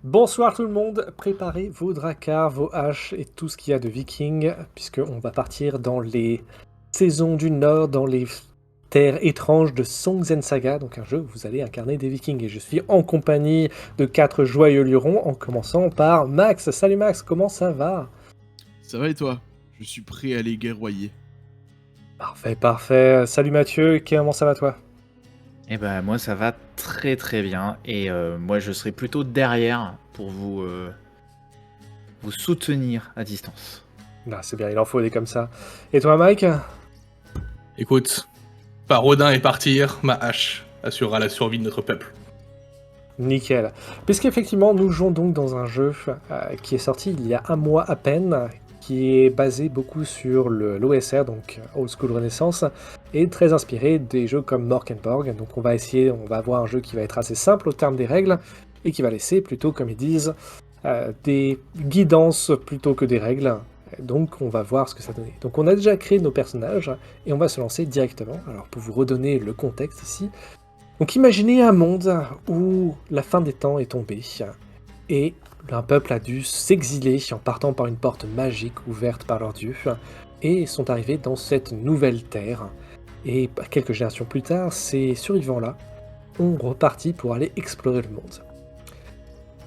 Bonsoir tout le monde, préparez vos dracars, vos haches et tout ce qu'il y a de viking, puisqu'on va partir dans les saisons du Nord, dans les terres étranges de Songs and Saga, donc un jeu où vous allez incarner des vikings. Et je suis en compagnie de 4 joyeux lurons, en commençant par Max. Salut Max, comment ça va? Ça va et toi? Je suis prêt à les guerroyer. Parfait, parfait. Salut Mathieu, comment ça va toi? Eh ben moi ça va très très bien et moi je serai plutôt derrière pour vous soutenir à distance. Bah, c'est bien, il en faut des comme ça. Et toi Mike? Écoute, par Odin et partir, ma hache assurera la survie de notre peuple. Nickel. Puisqu'effectivement, nous jouons donc dans un jeu qui est sorti il y a un mois à peine, qui est basé beaucoup sur l'OSR, donc Old School Renaissance, et très inspiré des jeux comme Mork and Borg. Donc on va avoir un jeu qui va être assez simple au terme des règles, et qui va laisser plutôt, comme ils disent, des guidances plutôt que des règles. Donc on va voir ce que ça donne. Donc on a déjà créé nos personnages, et on va se lancer directement. Alors pour vous redonner le contexte ici, donc imaginez un monde où la fin des temps est tombée et un peuple a dû s'exiler en partant par une porte magique ouverte par leur dieu et sont arrivés dans cette nouvelle terre. Et quelques générations plus tard, ces survivants-là ont reparti pour aller explorer le monde.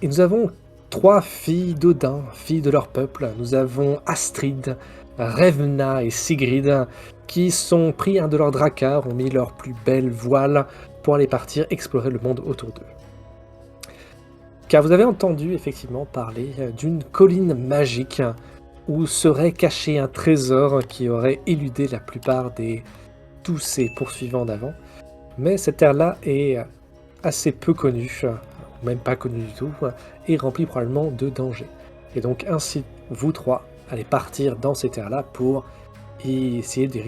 Et nous avons 3 filles d'Odin, filles de leur peuple. Nous avons Astrid, Revna et Sigrid, qui sont pris un de leurs dracars, ont mis leurs plus belles voiles pour aller partir explorer le monde autour d'eux. Car vous avez entendu effectivement parler d'une colline magique où serait caché un trésor qui aurait éludé la plupart des tous ses poursuivants d'avant. Mais cette terre-là est assez peu connue, ou même pas connue du tout, et remplie probablement de dangers. Et donc ainsi, vous trois allez partir dans ces terres-là pour y essayer de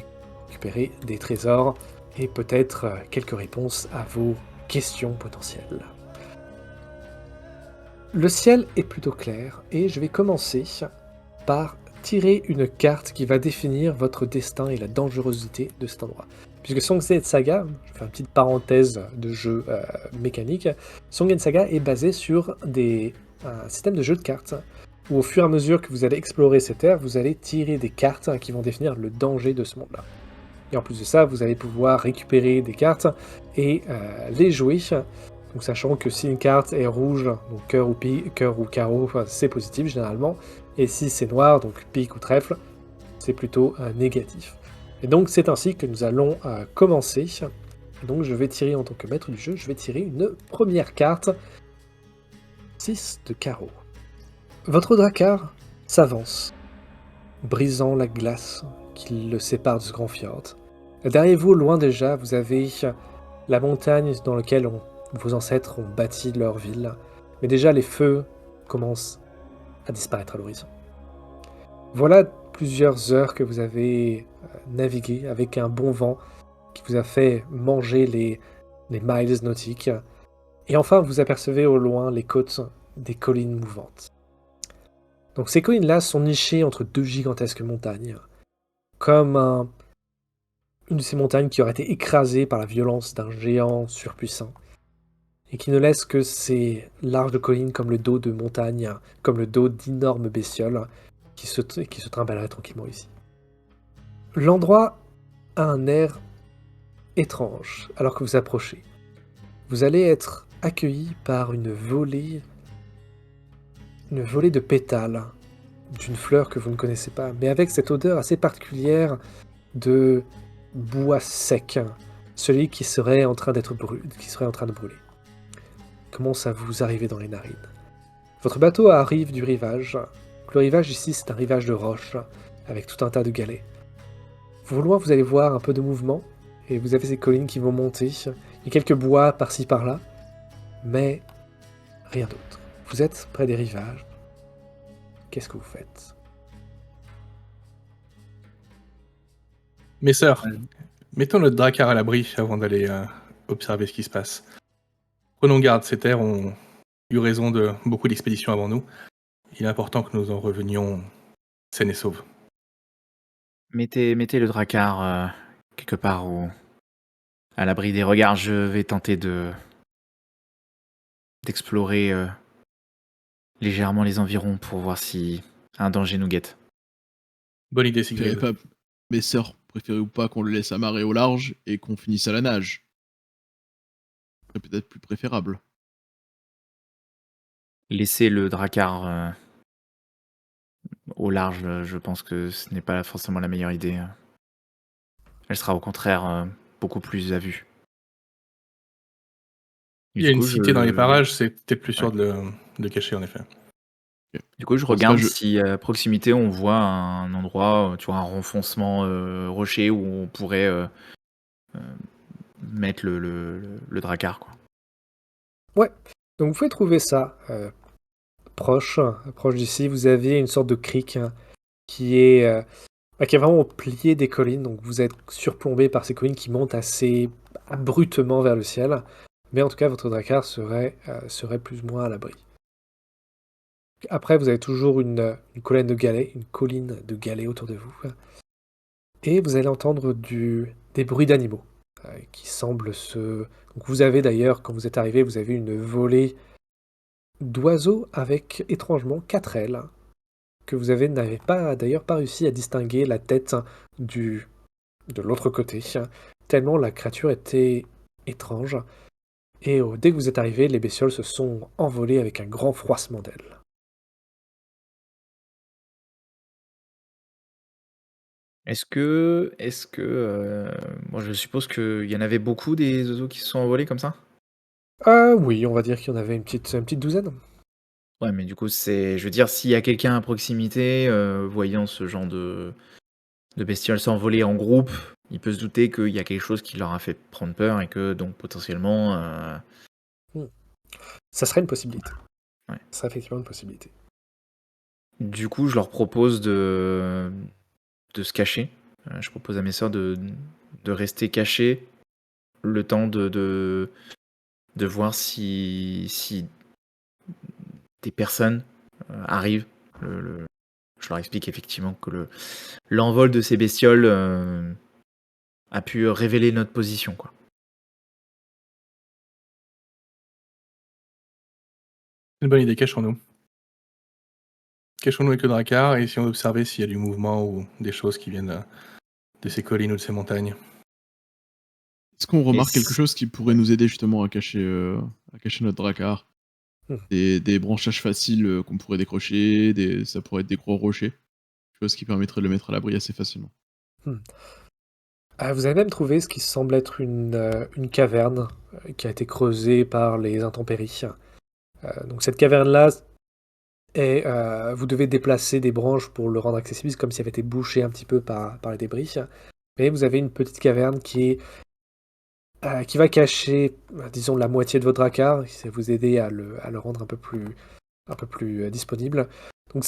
récupérer des trésors et peut-être quelques réponses à vos questions potentielles. Le ciel est plutôt clair et je vais commencer par tirer une carte qui va définir votre destin et la dangerosité de cet endroit. Puisque Song Saga, je fais une petite parenthèse de jeu mécanique, Song Saga est basé sur un système de jeu de cartes où au fur et à mesure que vous allez explorer ces terres, vous allez tirer des cartes qui vont définir le danger de ce monde-là. Et en plus de ça, vous allez pouvoir récupérer des cartes et les jouer. Donc sachant que si une carte est rouge, donc cœur ou carreau, c'est positif généralement. Et si c'est noir, donc pique ou trèfle, c'est plutôt négatif. Et donc c'est ainsi que nous allons commencer. Donc je vais tirer en tant que maître du jeu, je vais tirer une première carte. 6 de carreau. Votre drakkar s'avance, brisant la glace qui le sépare de ce grand fjord. Derrière vous, loin déjà, vous avez la montagne dans laquelle vos ancêtres ont bâti leur ville. Mais déjà, les feux commencent à disparaître à l'horizon. Voilà plusieurs heures que vous avez navigué avec un bon vent qui vous a fait manger les miles nautiques. Et enfin, vous apercevez au loin les côtes des collines mouvantes. Donc ces collines-là sont nichées entre 2 gigantesques montagnes, comme une de ces montagnes qui aurait été écrasée par la violence d'un géant surpuissant, et qui ne laisse que ces larges collines comme le dos de montagnes, comme le dos d'énormes bestioles qui se trimballeraient tranquillement ici. L'endroit a un air étrange alors que vous approchez. Vous allez être accueilli par une volée de pétales d'une fleur que vous ne connaissez pas, mais avec cette odeur assez particulière de bois sec, celui qui serait en train d'être de brûler. Commence à vous arriver dans les narines. Votre bateau arrive du rivage. Le rivage ici, c'est un rivage de roches, avec tout un tas de galets. Au loin, vous allez voir un peu de mouvement, et vous avez ces collines qui vont monter. Il y a quelques bois par-ci par-là, mais rien d'autre. Vous êtes près des rivages. Qu'est-ce que vous faites? Mes sœurs, Ouais. mettons notre drakkar à l'abri avant d'aller observer ce qui se passe. Prenons garde, ces terres ont eu raison de beaucoup d'expéditions avant nous. Il est important que nous en revenions saines et sauves. Mettez le dracard quelque part où à l'abri des regards. Je vais tenter d'explorer légèrement les environs pour voir si un danger nous guette. Bonne idée, Préférez Sigrid. pas, mes sœurs, préférez-vous pas qu'on le laisse amarrer au large et qu'on finisse à la nage? C'est peut-être plus préférable. Laisser le drakkar au large, je pense que ce n'est pas forcément la meilleure idée. Elle sera au contraire beaucoup plus à vue. Et Il y a du une coup, cité dans les je... parages, c'est peut-être plus Ouais. sûr de le cacher, en effet. Ok. Du coup, je Dans ce cas, regarde si à proximité on voit un endroit, tu vois, un renfoncement rocher où on pourrait mettre le drakkar, quoi. Ouais. Donc vous pouvez trouver ça proche, proche d'ici. Vous avez une sorte de crique qui est vraiment au plié des collines. Donc vous êtes surplombé par ces collines qui montent assez abruptement vers le ciel. Mais en tout cas, votre drakkar serait plus ou moins à l'abri. Après, vous avez toujours une colline de galets autour de vous. Et vous allez entendre des bruits d'animaux qui semblent se... Donc vous avez d'ailleurs, quand vous êtes arrivé, vous avez une volée d'oiseaux avec étrangement 4 ailes que n'avez pas d'ailleurs pas réussi à distinguer la tête du, de l'autre côté, tellement la créature était étrange. Et dès que vous êtes arrivé, les bestioles se sont envolées avec un grand froissement d'ailes. Bon, je suppose qu'il y en avait beaucoup des oiseaux qui se sont envolés comme ça? Ah oui, on va dire qu'il y en avait une petite douzaine. Ouais, mais du coup, je veux dire, s'il y a quelqu'un à proximité, voyant ce genre de bestioles s'envoler en groupe, il peut se douter qu'il y a quelque chose qui leur a fait prendre peur et que donc potentiellement, Hmm. Ça serait une possibilité. ouais. Ça serait effectivement une possibilité. Du coup, je leur propose de se cacher. Je propose à mes sœurs de rester cachées le temps de voir si des personnes arrivent. Je leur explique effectivement que l'envol de ces bestioles a pu révéler notre position, quoi. C'est une bonne idée, cachons-nous. Cachons-nous avec le drakkar et essayons d'observer s'il y a du mouvement ou des choses qui viennent de ces collines ou de ces montagnes. Est-ce qu'on Et remarque quelque chose qui pourrait nous aider justement à cacher notre drakkar? Hmm. Des branchages faciles qu'on pourrait décrocher, ça pourrait être des gros rochers. Quelque chose qui permettrait de le mettre à l'abri assez facilement. Hmm. Vous avez même trouvé ce qui semble être une caverne qui a été creusée par les intempéries. Donc cette caverne-là, vous devez déplacer des branches pour le rendre accessible, c'est comme si elle avait été bouchée un petit peu par les débris. Mais vous avez une petite caverne qui va cacher, disons, la moitié de votre drakkar, et ça va vous aider à le rendre un peu plus disponible. Donc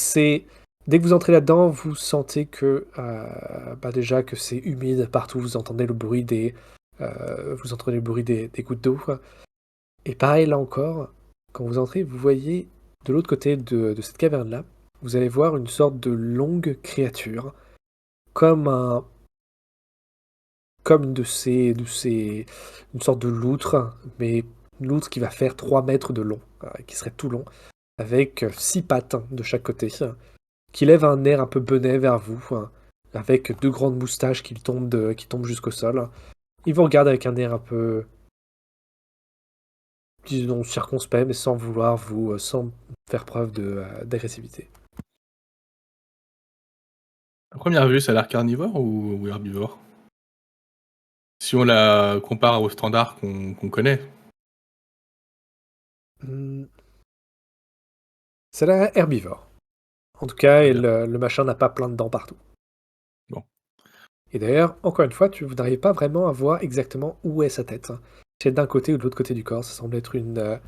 dès que vous entrez là-dedans, vous sentez que déjà que c'est humide partout, vous entendez le bruit des gouttes d'eau. Et pareil là encore, quand vous entrez, vous voyez de l'autre côté de cette caverne-là, vous allez voir une sorte de longue créature, comme un, comme une sorte de loutre, mais une loutre qui va faire 3 mètres de long, qui serait tout long, avec 6 pattes de chaque côté, qui lève un air un peu benet vers vous, avec 2 grandes moustaches qui tombent jusqu'au sol. Il vous regarde avec un air un peu, disons, circonspect, mais sans faire preuve d'agressivité. À première vue, ça a l'air carnivore ou herbivore? Si on la compare aux standards qu'on connaît. Hmm, c'est la herbivore. En tout cas, Très et bien. le machin n'a pas plein de dents partout. Bon. Et d'ailleurs, encore une fois, vous n'arrivez pas vraiment à voir exactement où est sa tête. C'est d'un côté ou de l'autre côté du corps. Ça semble être une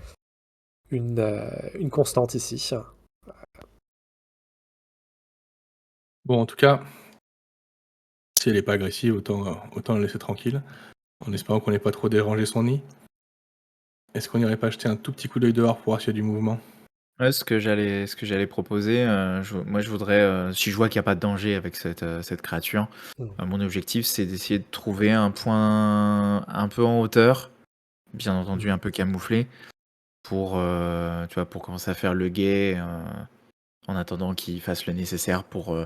constante ici. Bon, en tout cas, si elle est pas agressive, autant la laisser tranquille, en espérant qu'on n'ait pas trop dérangé son nid. Est-ce qu'on n'irait pas jeter un tout petit coup d'œil dehors pour voir s'il y a du mouvement? Ouais, ce que j'allais proposer, moi je voudrais, si je vois qu'il y a pas de danger avec cette créature, Hmm. mon objectif c'est d'essayer de trouver un point un peu en hauteur, bien entendu un peu camouflé, pour, tu vois, pour commencer à faire le guet, en attendant qu'il fasse le nécessaire pour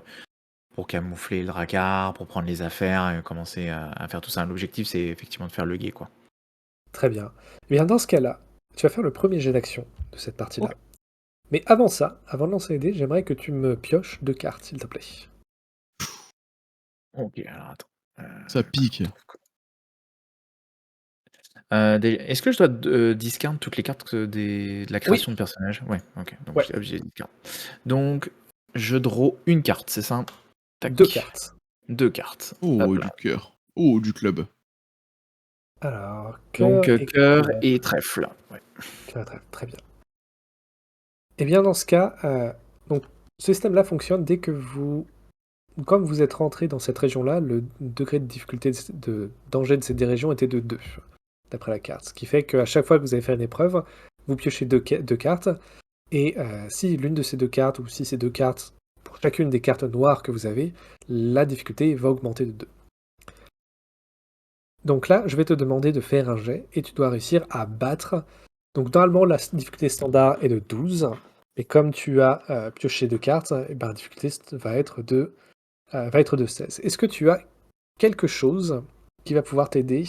camoufler le dracard, pour prendre les affaires et commencer à faire tout ça. L'objectif, c'est effectivement de faire le guet, quoi. Très bien. Eh bien, dans ce cas-là, tu vas faire le premier jet d'action de cette partie-là. Ok. Mais avant ça, avant de lancer les dés, j'aimerais que tu me pioches 2 cartes, s'il te plaît. Ok, alors attends. Ça pique. Est-ce que je dois discard toutes les cartes de la création de personnage? Ouais, ok. Donc Ouais. j'ai discard. Donc je draw une carte, c'est ça? Tac. 2 cartes. 2 cartes. Oh, Hop du là. cœur. Oh, du club. Alors, Donc cœur et cœur colère. et trèfle. Ouais. Cœur et trèfle, très bien. Eh bien, dans ce cas, donc, ce système-là fonctionne dès que comme vous êtes rentré dans cette région-là, le degré de difficulté de danger de ces deux régions était de 2, d'après la carte. Ce qui fait qu'à chaque fois que vous allez faire une épreuve, vous piochez 2 cartes, et si l'une de ces 2 cartes, ou si ces 2 cartes, pour chacune des cartes noires que vous avez, la difficulté va augmenter de 2. Donc là, je vais te demander de faire un jet, et tu dois réussir à battre. Donc normalement, la difficulté standard est de 12, mais comme tu as pioché 2 cartes, eh ben, la difficulté va être de 16. Est-ce que tu as quelque chose qui va pouvoir t'aider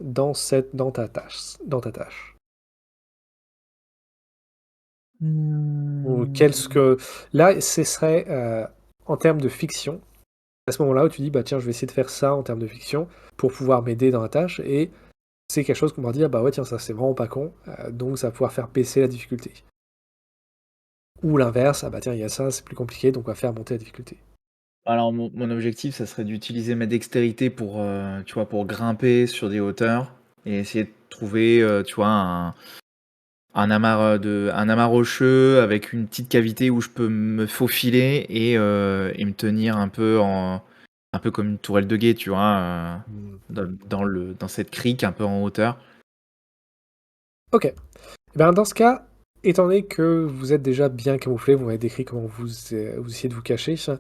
dans ta tâche, Ou là, ce serait en termes de fiction. À ce moment-là où tu dis, bah tiens, je vais essayer de faire ça en termes de fiction pour pouvoir m'aider dans la tâche, et c'est quelque chose qu'on va dire, bah ouais, tiens, ça c'est vraiment pas con, donc ça va pouvoir faire baisser la difficulté. Ou l'inverse, ah bah tiens, il y a ça, c'est plus compliqué, donc on va faire monter la difficulté. Alors mon objectif, ça serait d'utiliser ma dextérité pour, tu vois, pour grimper sur des hauteurs et essayer de trouver, tu vois, un amas rocheux avec une petite cavité où je peux me faufiler et me tenir un peu comme une tourelle de guet, tu vois, dans cette crique un peu en hauteur. Ok. Eh ben, dans ce cas, étant donné que vous êtes déjà bien camouflé, vous m'avez décrit comment vous essayez de vous cacher, je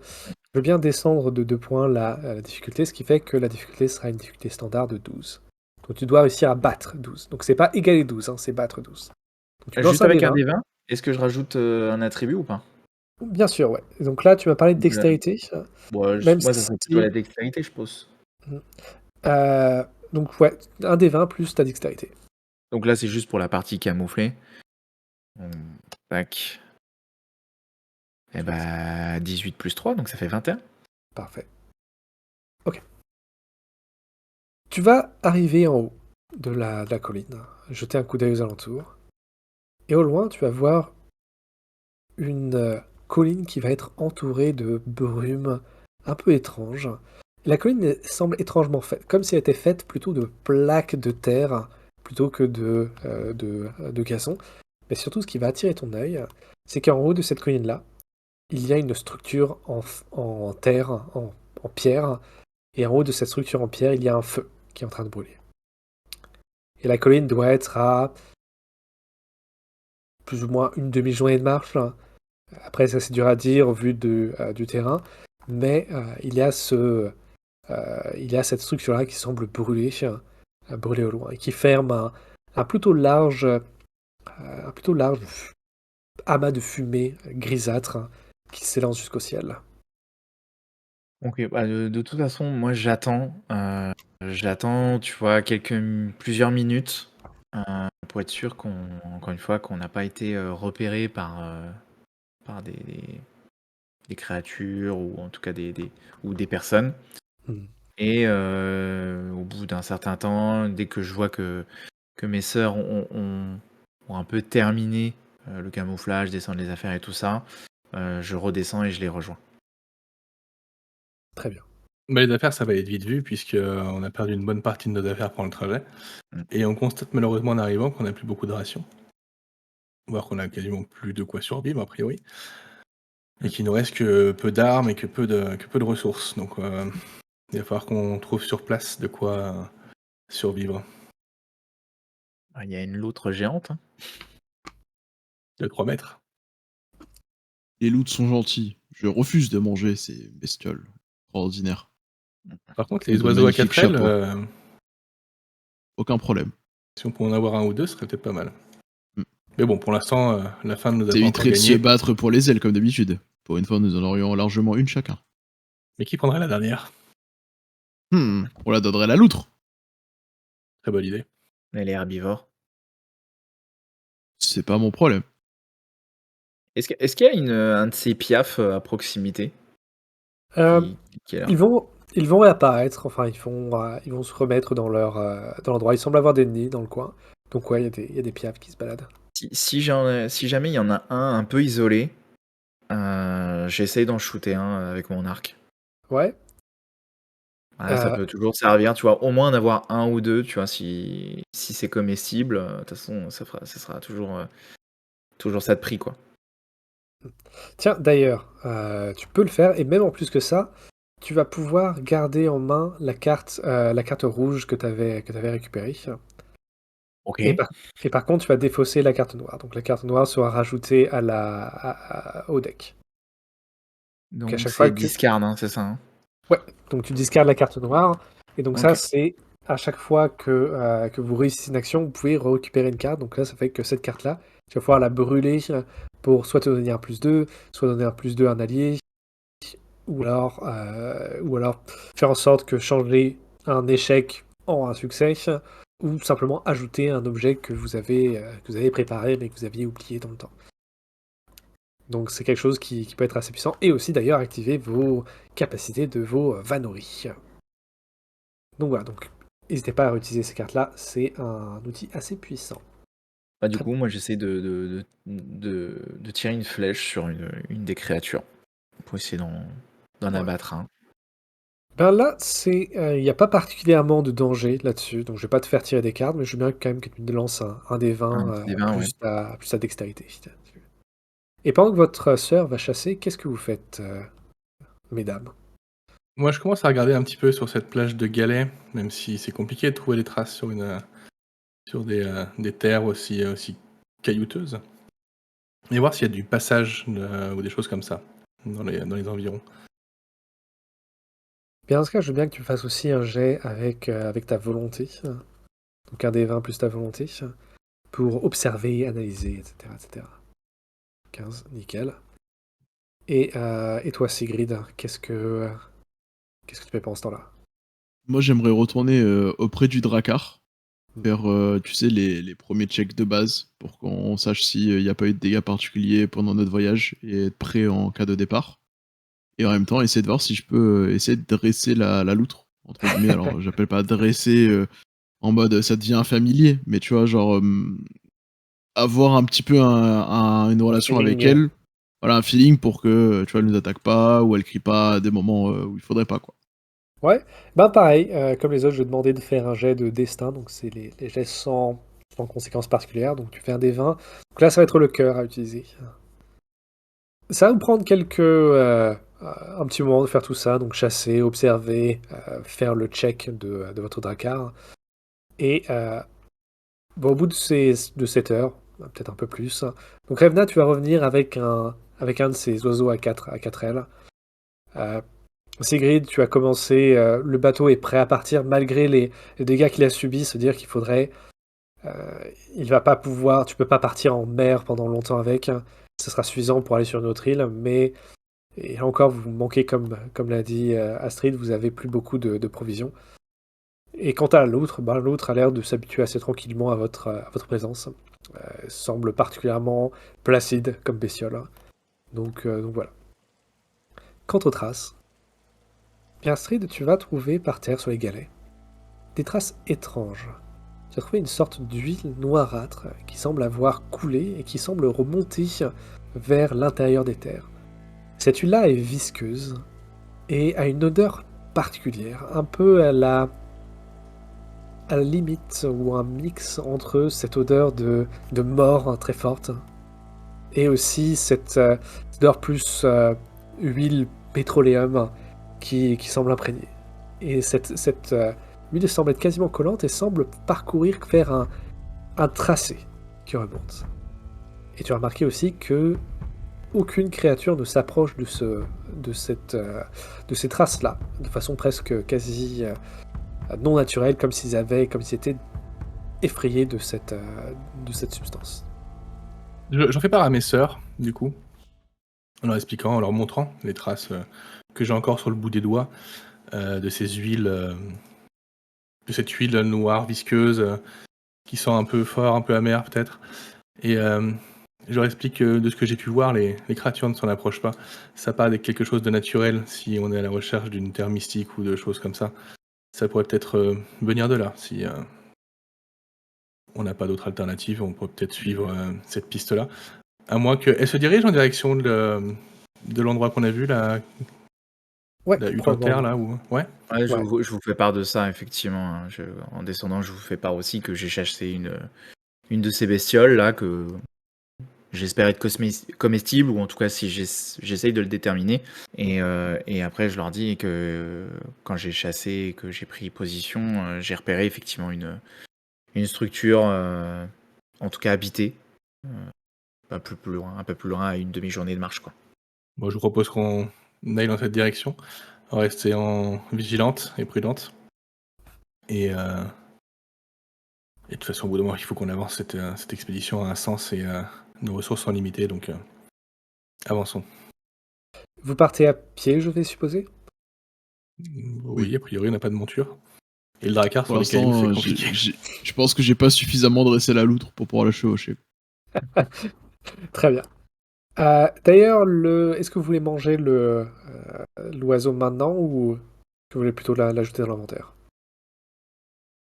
veux bien descendre de 2 points la difficulté, ce qui fait que la difficulté sera une difficulté standard de 12. Donc tu dois réussir à battre 12. Donc c'est pas égaler 12, hein, c'est battre 12. Donc tu lances Juste un avec un D20. D20, est-ce que je rajoute un attribut ou pas? Bien sûr, ouais. Donc là, tu m'as parlé de Donc, dextérité, bon, même moi, ça serait plutôt la si... dextérité, je pense. donc ouais, un D20 plus ta dextérité. Donc là, c'est juste pour la partie camouflée. Tac. Et bah 18 plus 3, donc ça fait 21. Parfait. Ok. Tu vas arriver en haut de la colline, jeter un coup d'œil aux alentours, et au loin, tu vas voir une colline qui va être entourée de brumes un peu étranges. La colline semble étrangement faite, comme si elle était faite plutôt de plaques de terre plutôt que de caissons. Mais surtout, ce qui va attirer ton œil, c'est qu'en haut de cette colline-là, il y a une structure en terre, en pierre, et en haut de cette structure en pierre, il y a un feu qui est en train de brûler. Et la colline doit être à plus ou moins une demi-journée de marche. Après, ça c'est dur à dire au vu du terrain, mais il y a cette structure-là qui semble brûler au loin, et qui ferme un plutôt large, amas de fumée grisâtre qui s'élance jusqu'au ciel. Ok, bah de toute façon, moi j'attends, tu vois, plusieurs minutes pour être sûr encore une fois, qu'on n'a pas été repéré par des créatures ou en tout cas ou des personnes. Hmm. Et au bout d'un certain temps, dès que je vois que mes sœurs ont un peu terminé le camouflage, descendre les affaires et tout ça, je redescends et je les rejoins. Très bien. Bah, les affaires, ça va être vite vu, puisqu'on a perdu une bonne partie de nos affaires pendant le trajet. Mm. Et on constate malheureusement en arrivant qu'on n'a plus beaucoup de rations. Voire qu'on a quasiment plus de quoi survivre, a priori. Et qu'il nous reste que peu d'armes et que peu de ressources. Donc il va falloir qu'on trouve sur place de quoi survivre. Il y a une loutre géante, hein. De 3 mètres. Les loups sont gentils. Je refuse de manger ces bestioles. Extraordinaires. Par contre, Ils les ont de oiseaux à magnifiques 4 ailes, chapeaux. Aucun problème. si on pouvait en avoir un ou deux, ce serait peut-être pas mal. Mais bon, pour l'instant, la fin ne nous a Ça pas encore éviterait de se gagné. battre pour les ailes, comme d'habitude. Pour une fois, nous en aurions largement une chacun. Mais qui prendrait la dernière? On la donnerait la loutre. Très bonne idée. Elle est herbivore. C'est pas mon problème. Est-ce qu'il y a un de ces piafs à proximité Euh, qui est là? ils vont réapparaître, enfin ils vont se remettre dans l'endroit. Il semble avoir des nids dans le coin. Donc ouais, il y a des piafs qui se baladent. Si jamais il y en a un peu isolé, j'essaye d'en shooter un avec mon arc. Ouais. Ouais, ça Euh, peut toujours servir, tu vois, au moins d'avoir un ou deux, tu vois, si c'est comestible, de toute façon, ça sera toujours ça de prix, quoi. Tiens, d'ailleurs, tu peux le faire, et même en plus que ça, tu vas pouvoir garder en main la carte rouge que t'avais récupérée. Ok. Et par, et par contre, tu vas défausser la carte noire. Donc la carte noire sera rajoutée au deck. Donc à Donc chaque fois c'est que... discard, hein, c'est ça, hein? Ouais, donc tu discardes la carte noire, et donc ça, Ok. c'est à chaque fois que vous réussissez une action, vous pouvez récupérer une carte. Donc là, ça fait que cette carte-là, tu vas pouvoir la brûler pour soit te donner un +2, soit donner un +2 à un allié, ou alors faire en sorte que changer un échec en un succès, ou simplement ajouter un objet que vous avez préparé mais que vous aviez oublié dans le temps. Donc c'est quelque chose qui peut être assez puissant, et aussi d'ailleurs activer vos capacités de vos Vanori. Donc voilà, donc n'hésitez pas à réutiliser ces cartes-là, c'est un outil assez puissant. Bah, du Très- coup, moi, j'essaie de tirer une flèche sur une des créatures pour essayer d'en Ouais. abattre un. Ben là, il n'y a pas particulièrement de danger là-dessus, donc je vais pas te faire tirer des cartes, mais je veux bien quand même que tu me lances un des Un 20 petit des 20, ouais. plus ta dextérité. Et pendant que votre sœur va chasser, qu'est-ce que vous faites, mesdames? Moi, je commence à regarder un petit peu sur cette plage de galets, même si c'est compliqué de trouver des traces sur des terres aussi caillouteuses. Et voir s'il y a du passage ou des choses comme ça dans les environs. Bien, dans ce cas, je veux bien que tu fasses aussi un jet avec ta volonté, donc un des 20 plus ta volonté, pour observer, analyser, etc., etc. 15, nickel. Et toi, Sigrid, qu'est-ce que tu fais pendant ce temps-là? Moi, j'aimerais retourner auprès du Drakkar, faire, tu sais, les premiers checks de base, pour qu'on sache s'il n'y a pas eu de dégâts particuliers pendant notre voyage, et être prêt en cas de départ. Et en même temps, essayer de voir si je peux essayer de dresser la loutre, entre guillemets. Alors, j'appelle pas dresser en mode ça devient familier, mais tu vois, genre, avoir un petit peu une relation avec Feeling. elle, voilà, un feeling pour que, tu vois, elle nous attaque pas, ou elle crie pas à des moments où il faudrait pas, quoi. Ouais, ben pareil, comme les autres, je vais demander de faire un jet de destin, donc c'est les jets sans conséquences particulières, donc tu fais un des 20. Donc là, ça va être le cœur à utiliser. Ça va vous prendre un petit moment de faire tout ça, donc chasser, observer, faire le check de votre drakkar. Et bon, au bout de 7 heures, peut-être un peu plus, donc Revna, tu vas revenir avec un de ces oiseaux à 4 ailes. Euh, Sigrid, tu as commencé, le bateau est prêt à partir malgré les dégâts qu'il a subis, se dire qu'il faudrait, il va pas pouvoir, tu peux pas partir en mer pendant longtemps avec, ce sera suffisant pour aller sur une autre île, mais et là encore vous manquez comme l'a dit Astrid, vous avez plus beaucoup de provisions. Et quant à l'autre, ben, l'autre a l'air de s'habituer assez tranquillement à votre présence. Elle semble particulièrement placide comme bestiole. Donc voilà. Quant aux traces, bien Astrid, tu vas trouver par terre sur les galets des traces étranges. Tu as trouvé une sorte d'huile noirâtre qui semble avoir coulé et qui semble remonter vers l'intérieur des terres. Cette huile-là est visqueuse et a une odeur particulière, un peu à la limite ou un mix entre cette odeur de mort très forte et aussi cette odeur plus huile pétroléum qui semble imprégnée. Et cette huile semble être quasiment collante et semble faire un tracé qui remonte. Et tu as remarqué aussi que aucune créature ne s'approche de ces traces-là, de façon presque quasi non naturelle, comme s'ils étaient effrayés de cette substance. J'en fais part à mes sœurs, du coup, en leur expliquant, en leur montrant les traces que j'ai encore sur le bout des doigts de ces huiles, de cette huile noire visqueuse qui sent un peu fort, un peu amer peut-être. Et je leur explique que de ce que j'ai pu voir, les créatures ne s'en approchent pas. Ça part avec quelque chose de naturel si on est à la recherche d'une terre mystique ou de choses comme ça. Ça pourrait peut-être venir de là. Si on n'a pas d'autre alternative, on pourrait peut-être suivre cette piste-là. À moins qu'elle se dirige en direction de l'endroit qu'on a vu, la Ouais, hutte en terre, probablement. là où... Ouais. Ouais, Ouais. je vous fais part de ça, effectivement. Hein. En descendant, je vous fais part aussi que j'ai chassé une de ces bestioles là que j'espère être comestible, ou en tout cas si j'essaye de le déterminer. Et après, je leur dis que quand j'ai chassé et que j'ai pris position, j'ai repéré effectivement une structure, en tout cas habitée, un peu plus loin, à une demi-journée de marche, quoi. Bon, je vous propose qu'on aille dans cette direction, en restant vigilante et prudente. Et de toute façon, au bout d'un moment, il faut qu'on avance. Cette expédition a un sens et nos ressources sont limitées, donc avançons. Vous partez à pied, je vais supposer? Oui, Oui. a priori, on n'a pas de monture. Et le dracar Pour sur les cailloux, c'est l'instant, compliqué. je pense que j'ai pas suffisamment dressé la loutre pour pouvoir la chevaucher. Très bien. D'ailleurs, est-ce que vous voulez manger l'oiseau maintenant ou est-ce que vous voulez plutôt l'ajouter dans l'inventaire?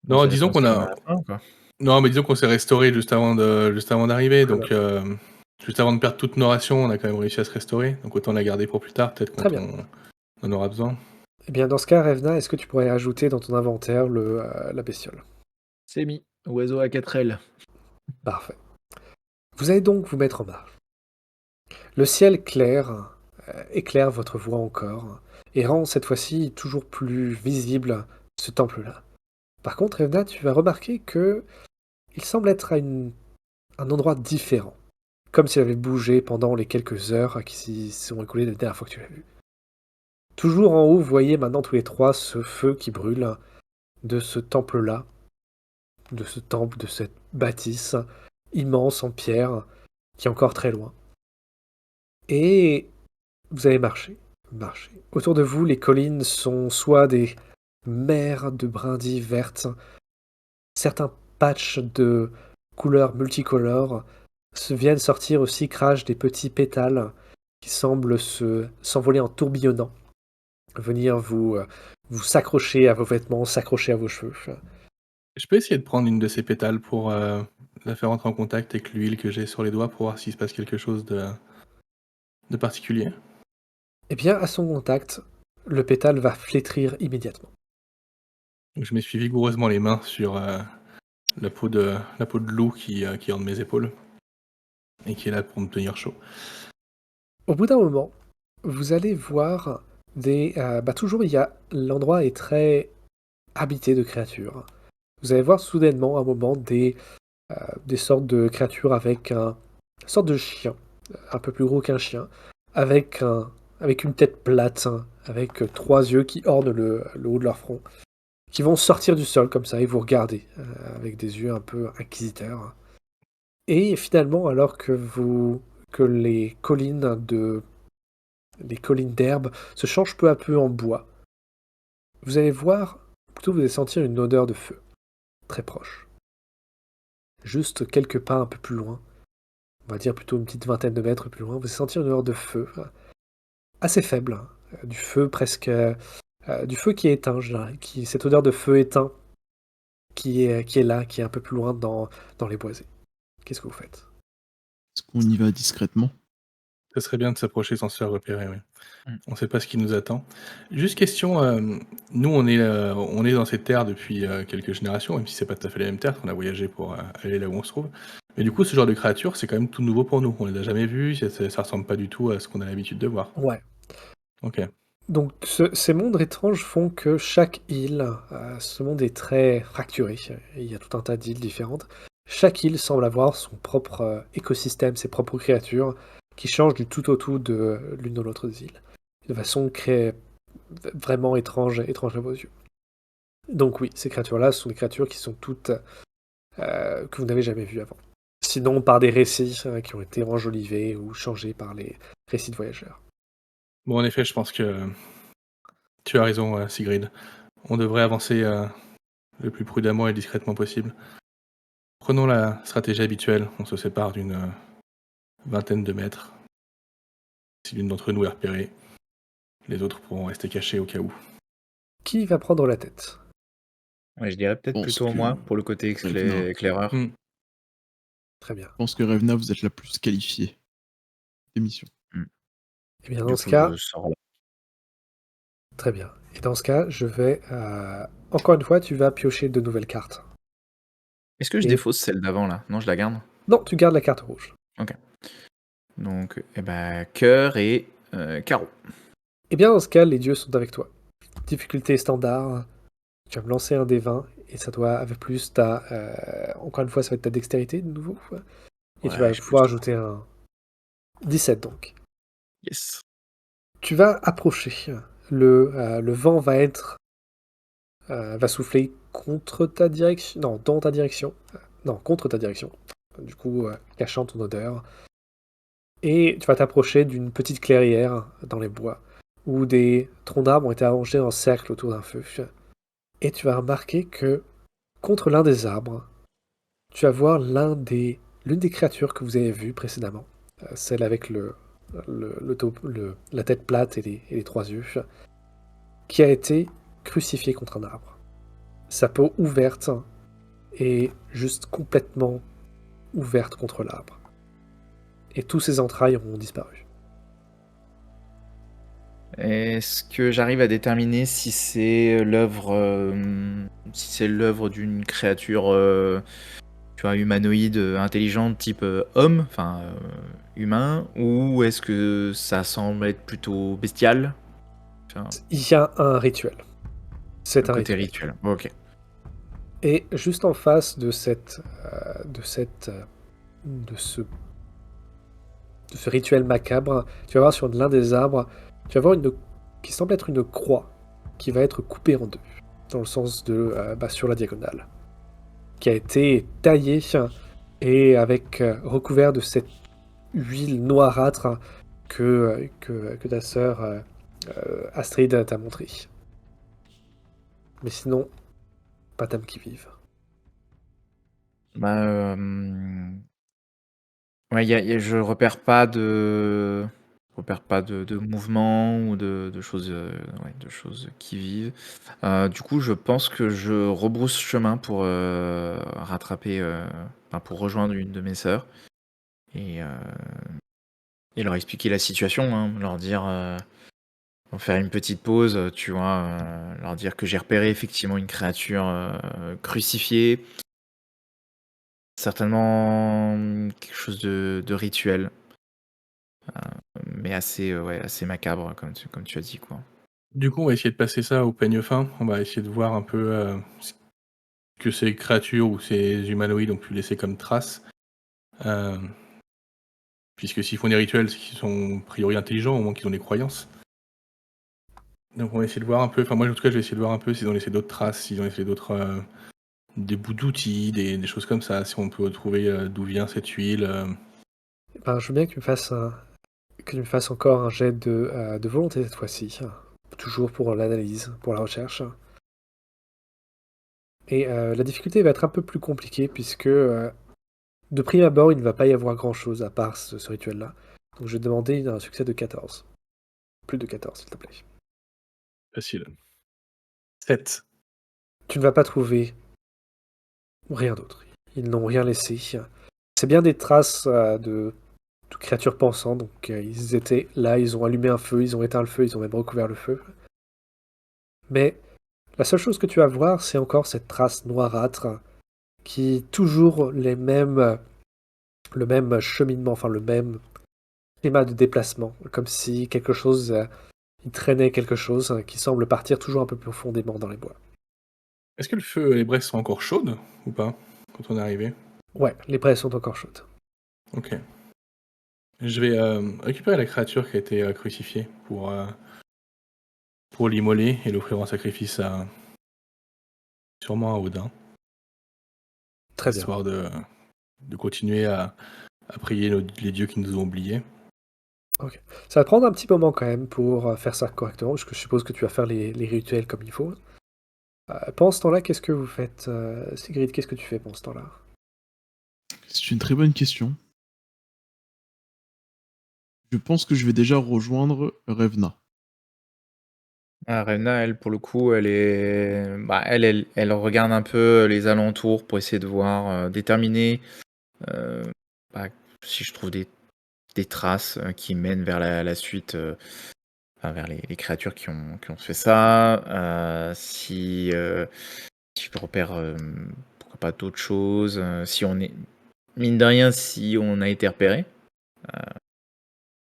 Non, Ça disons dépend qu'on si on a a... la faim, quoi. Non, mais disons qu'on s'est restauré juste avant d'arriver, Très bien. donc juste avant de perdre toutes nos rations, on a quand même réussi à se restaurer, donc autant la garder pour plus tard, peut-être Très quand bien. on en aura besoin. Eh bien, dans ce cas, Revna, est-ce que tu pourrais ajouter dans ton inventaire la bestiole? C'est mis. Oiseau à 4 ailes. Parfait. Vous allez donc vous mettre en marche. Le ciel clair éclaire votre voie encore et rend cette fois-ci toujours plus visible ce temple-là. Par contre, Revna, tu vas remarquer que il semble être un endroit différent, comme s'il avait bougé pendant les quelques heures qui s'y sont écoulées la dernière fois que tu l'as vu. Toujours en haut, vous voyez maintenant tous les trois ce feu qui brûle de ce temple-là, de ce temple, de cette bâtisse immense en pierre qui est encore très loin. Et vous allez marcher. Autour de vous, les collines sont soit des mers de brindilles vertes, certains patchs de couleurs multicolores viennent sortir aussi, crachent des petits pétales qui semblent s'envoler en tourbillonnant, venir vous s'accrocher à vos vêtements, s'accrocher à vos cheveux. Je peux essayer de prendre une de ces pétales pour la faire entrer en contact avec l'huile que j'ai sur les doigts pour voir s'il se passe quelque chose de particulier. Eh bien, à son contact, le pétale va flétrir immédiatement. Donc, je m'essuie vigoureusement les mains sur la peau de loup qui orne mes épaules et qui est là pour me tenir chaud. Au bout d'un moment, vous allez voir toujours, l'endroit est très habité de créatures. Vous allez voir soudainement, à un moment, des sortes de créatures avec une sorte de chien, un peu plus gros qu'un chien, avec une tête plate, hein, avec trois yeux qui ornent le haut de leur front, qui vont sortir du sol comme ça et vous regarder, avec des yeux un peu inquisiteurs. Et finalement, alors que les collines d'herbe se changent peu à peu en bois, vous allez voir, plutôt vous allez sentir une odeur de feu, très proche. Juste quelques pas un peu plus loin, on va dire plutôt une petite vingtaine de mètres plus loin, vous allez sentir une odeur de feu, assez faible, hein, du feu presque, du feu qui est éteint, je dirais, cette odeur de feu éteint qui est là, qui est un peu plus loin dans les boisés. Qu'est-ce que vous faites? Est-ce qu'on y va discrètement? Ça serait bien de s'approcher sans se faire repérer, oui. Mm. On ne sait pas ce qui nous attend. Juste question, nous on est dans ces terres depuis quelques générations, même si c'est pas tout à fait les mêmes terres, qu'on a voyagé pour aller là où on se trouve. Mais du coup, ce genre de créatures, c'est quand même tout nouveau pour nous. On les a jamais vues, ça ressemble pas du tout à ce qu'on a l'habitude de voir. Ouais. Ok. Donc ces mondes étranges font que chaque île, ce monde est très fracturé, et il y a tout un tas d'îles différentes. Chaque île semble avoir son propre écosystème, ses propres créatures, qui changent du tout au tout de l'une de l'autre des îles, de façon vraiment étrange à vos yeux. Donc oui, ces créatures-là sont des créatures qui sont toutes que vous n'avez jamais vues avant. sinon par des récits qui ont été enjolivés ou changés par les récits de voyageurs. Bon, en effet, je pense que tu as raison, Sigrid. On devrait avancer le plus prudemment et discrètement possible. Prenons la stratégie habituelle. On se sépare d'une vingtaine de mètres. Si l'une d'entre nous est repérée, les autres pourront rester cachés au cas où. Qui va prendre la tête? Ouais, je dirais Je peut-être pense plutôt que moi, pour le côté Revna, éclaireur. Hmm. Très bien. je pense que Revna, vous êtes la plus qualifiée des missions. Eh bien, Du dans ce coup, cas, je sors là. très bien. Et dans ce cas, je vais... Encore une fois, tu vas piocher de nouvelles cartes. Est-ce que je Et- défausse celle d'avant là? Non, je la garde. Non, tu gardes la carte rouge. Donc, cœur et carreau. Eh bien, dans ce cas, les dieux sont avec toi. Difficulté standard. Tu vas me lancer un des 20 et ça doit, avec plus, encore une fois, ça va être ta dextérité de nouveau. Et tu Ouais, vas j'ai pouvoir plus. ajouter un 17 donc. Yes. Tu vas approcher. Le vent va souffler contre ta direction. Non, dans ta direction. Non, contre ta direction. Du coup, cachant ton odeur. Et tu vas t'approcher d'une petite clairière dans les bois, où des troncs d'arbres ont été arrangés en cercle autour d'un feu. Et tu vas remarquer que, contre l'un des arbres, tu vas voir l'une des créatures que vous avez vues précédemment. Celle avec la tête plate et les trois yeux, qui a été crucifiée contre un arbre. Sa peau ouverte est juste complètement ouverte contre l'arbre. Et tous ses entrailles ont disparu. Est-ce que j'arrive à déterminer si c'est l'œuvre d'une créature tu vois, humanoïde intelligente type homme, enfin humain, ou est-ce que ça semble être plutôt bestial? Enfin, Il y a un rituel. C'est un côté rituel. rituel. Ok. Et juste en face de de ce rituel macabre, tu vas voir sur l'un des arbres, tu vas voir qui semble être une croix qui va être coupée en deux, dans le sens sur la diagonale, qui a été taillée et avec recouvert de cette huile noirâtre que ta sœur Astrid t'a montré. Mais sinon, pas d'âme qui vive. Bah, ouais, je repère pas de mouvement ou de choses, ouais, de choses qui vivent. Du coup, je pense que je rebrousse chemin pour pour rejoindre une de mes sœurs et, euh, et leur expliquer la situation, hein, leur dire, faire une petite pause, tu vois, leur dire que j'ai repéré effectivement une créature crucifiée, certainement quelque chose de rituel. Mais assez, ouais, assez macabre, comme tu as dit, quoi. Du coup, on va essayer de passer ça au peigne fin. On va essayer de voir un peu ce que ces créatures ou ces humanoïdes ont pu laisser comme traces. Euh, Puisque s'ils font des rituels, c'est qu'ils sont a priori intelligents, au moins qu'ils ont des croyances. Donc on va essayer de voir un peu, enfin moi en tout cas je vais essayer de voir un peu s'ils ont laissé d'autres traces, s'ils ont laissé d'autres des bouts d'outils, des choses comme ça, si on peut trouver d'où vient cette huile. Ben, je veux bien que tu me fasses encore un jet de volonté cette fois-ci. Toujours pour l'analyse, pour la recherche. Et la difficulté va être un peu plus compliquée puisque de prime abord, il ne va pas y avoir grand-chose à part ce rituel-là. Donc je vais demander un succès de 14. Plus de 14, s'il te plaît. Facile. 7. Tu ne vas pas trouver rien d'autre. Ils n'ont rien laissé. C'est bien des traces de créatures pensantes. Donc ils étaient là, ils ont allumé un feu, ils ont éteint le feu, ils ont même recouvert le feu. Mais la seule chose que tu vas voir, c'est encore cette trace noirâtre qui toujours le même cheminement, enfin le même schéma de déplacement, comme si il traînait quelque chose qui semble partir toujours un peu plus profondément dans les bois. Est-ce que le feu et les braises sont encore chaudes ou pas quand on est arrivé? Ouais, les braises sont encore chaudes. Ok. Je vais récupérer la créature qui a été crucifiée pour l'immoler et l'offrir en sacrifice à sûrement à Odin, Très bien. histoire de de continuer à prier les dieux qui nous ont oubliés. Ça va prendre un petit moment quand même pour faire ça correctement, parce que je suppose que tu vas faire les rituels comme il faut. Pendant ce temps-là, qu'est-ce que vous faites Sigrid, qu'est-ce que tu fais pendant ce temps-là? C'est une très bonne question. Je pense que je vais déjà rejoindre Revna. Rena, elle, pour le coup, elle regarde un peu les alentours pour essayer de voir, déterminer euh, bah, si je trouve des traces qui mènent vers la suite, enfin, vers les créatures qui ont fait ça. Si je repère, pourquoi pas d'autres choses, si on est, mine de rien, si on a été repéré,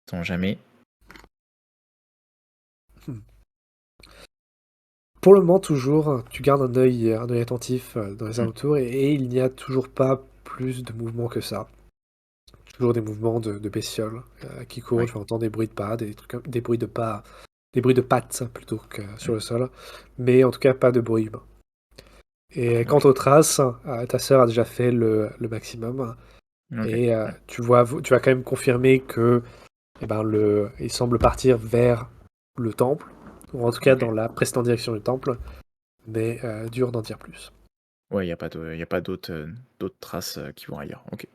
sait-on jamais. Hmm. Pour le moment, toujours, tu gardes un œil attentif dans les alentours et il n'y a toujours pas plus de mouvements que ça. Toujours des mouvements de bestioles qui courent. Oui. Tu entends des bruits de pas, des trucs, des bruits de pas, des bruits de pattes plutôt que sur le sol. Mais en tout cas, pas de bruit humain. Et quant Ok. aux traces, ta sœur a déjà fait le maximum. Ok. Et tu vas quand même confirmer que il semble partir vers le temple, ou en tout cas Ok. dans la précédente direction du temple, mais dur d'en dire plus. Ouais, il n'y a pas d'autres traces qui vont ailleurs. Ok.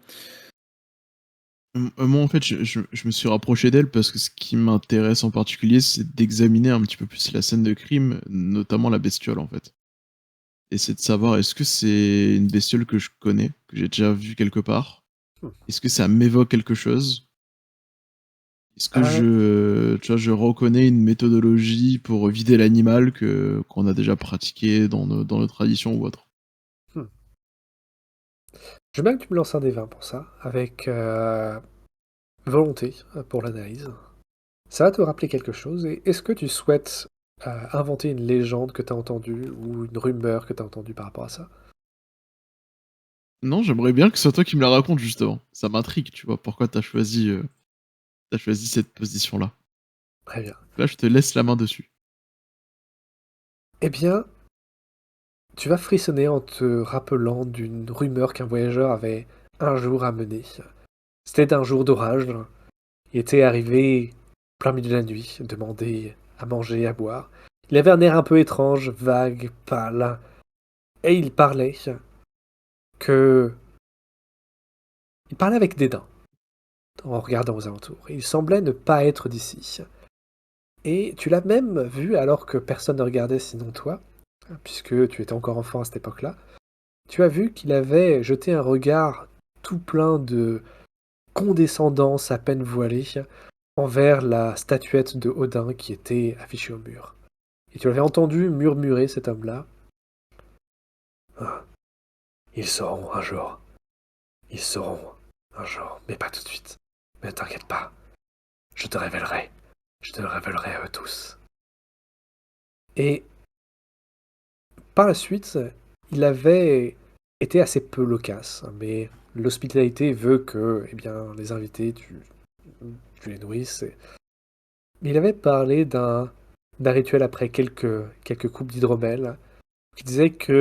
Moi, en fait, je me suis rapproché d'elle parce que ce qui m'intéresse en particulier, c'est d'examiner un petit peu plus la scène de crime, notamment la bestiole, en fait. Et c'est de savoir, est-ce que c'est une bestiole que je connais, que j'ai déjà vue quelque part? Hmm. Est-ce que ça m'évoque quelque chose? Est-ce que Euh, je reconnais une méthodologie pour vider l'animal qu'on a déjà pratiqué dans nos traditions ou autre? hmm. Je veux bien que tu me lances un des 20 pour ça, avec volonté pour l'analyse. Ça va te rappeler quelque chose, et est-ce que tu souhaites inventer une légende que tu as entendue, ou une rumeur que tu as entendue par rapport à ça? Non, j'aimerais bien que ce soit toi qui me la racontes, justement. Ça m'intrigue, tu vois, pourquoi t'as choisi cette position-là. Très bien. Là, je te laisse la main dessus. Eh bien, tu vas frissonner en te rappelant d'une rumeur qu'un voyageur avait un jour amenée. C'était un jour d'orage. Il était arrivé plein milieu de la nuit, demandé à manger et à boire. Il avait un air un peu étrange, vague, pâle, et que... Il parlait avec dédain, en regardant aux alentours. Il semblait ne pas être d'ici. Et tu l'as même vu alors que personne ne regardait sinon toi, puisque tu étais encore enfant à cette époque-là. Tu as vu qu'il avait jeté un regard tout plein de condescendance à peine voilée envers la statuette de Odin qui était affichée au mur. Et tu l'avais entendu murmurer cet homme-là. Ah, ils sauront un jour. Ils sauront un jour, mais pas tout de suite. Mais ne t'inquiète pas, je te révélerai. Je te le révélerai à eux tous. Et par la suite, il avait été assez peu loquace, mais l'hospitalité veut que, eh bien, les invités, tu les nourrisses. Mais il avait parlé d'un rituel après quelques coupes d'hydromel, qui disait que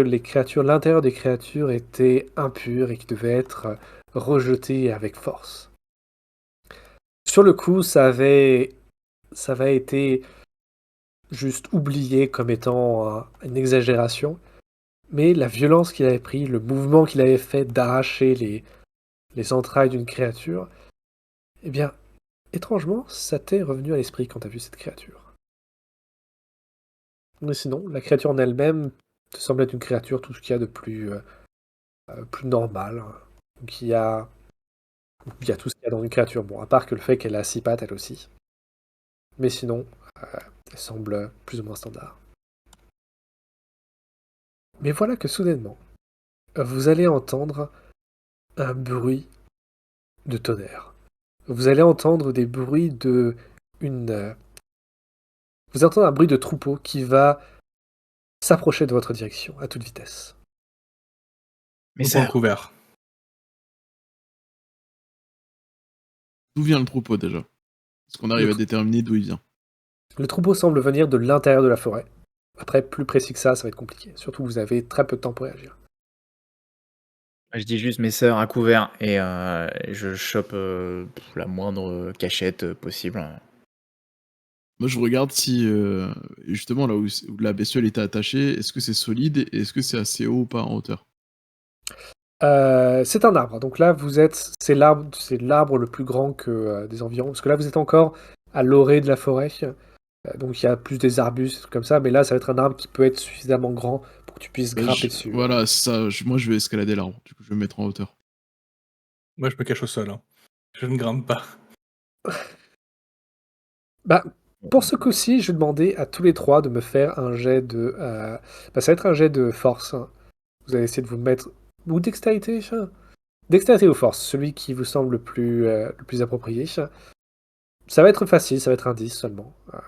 l'intérieur des créatures était impur et qui devait être rejeté avec force. Sur le coup, ça avait été juste oublié comme étant une exagération, mais la violence qu'il avait pris, le mouvement qu'il avait fait d'arracher les entrailles d'une créature, eh bien, étrangement, ça t'est revenu à l'esprit quand t'as vu cette créature. Mais sinon, la créature en elle-même te semble être une créature tout ce qu'il y a de plus normal, hein. Donc il y a tout ce qu'il y a dans une créature. Bon, à part que le fait qu'elle a 6 pattes, elle aussi. Mais sinon, euh, elle semble plus ou moins standard. Mais voilà que soudainement, vous allez entendre un bruit de tonnerre. Vous allez entendre des bruits de... Une... Vous entendez un bruit de troupeau qui va s'approcher de votre direction à toute vitesse. Mais Au point ça, couvert. D'où vient le troupeau déjà? Est-ce qu'on Le, arrive à tr- déterminer d'où il vient? le troupeau semble venir de l'intérieur de la forêt. Après, plus précis que ça va être compliqué. Surtout que vous avez très peu de temps pour réagir. Je dis juste mes sœurs à couvert et je chope la moindre cachette possible. Moi, je regarde si, justement, là où la bestiole était attachée, est-ce que c'est solide et est-ce que c'est assez haut ou pas en hauteur? C'est un arbre. Donc là, c'est l'arbre le plus grand que des environs. Parce que là, vous êtes encore à l'orée de la forêt. Donc il y a plus des arbustes, des trucs comme ça. Mais là, ça va être un arbre qui peut être suffisamment grand pour que tu puisses Bah, grimper dessus. voilà, c'est ça. Moi, je vais escalader l'arbre. Du coup, je vais me mettre en hauteur. Moi, je me cache au sol. Hein. Je ne grimpe pas. Bah, pour ce coup-ci, je vais demander à tous les trois de me faire un jet de. Ça va être un jet de force. Hein. Vous allez essayer de vous mettre. Ou dextérité, ça Dextérité ou force, celui qui vous semble le plus approprié. Ça va être facile, ça va être un 10 seulement. Donc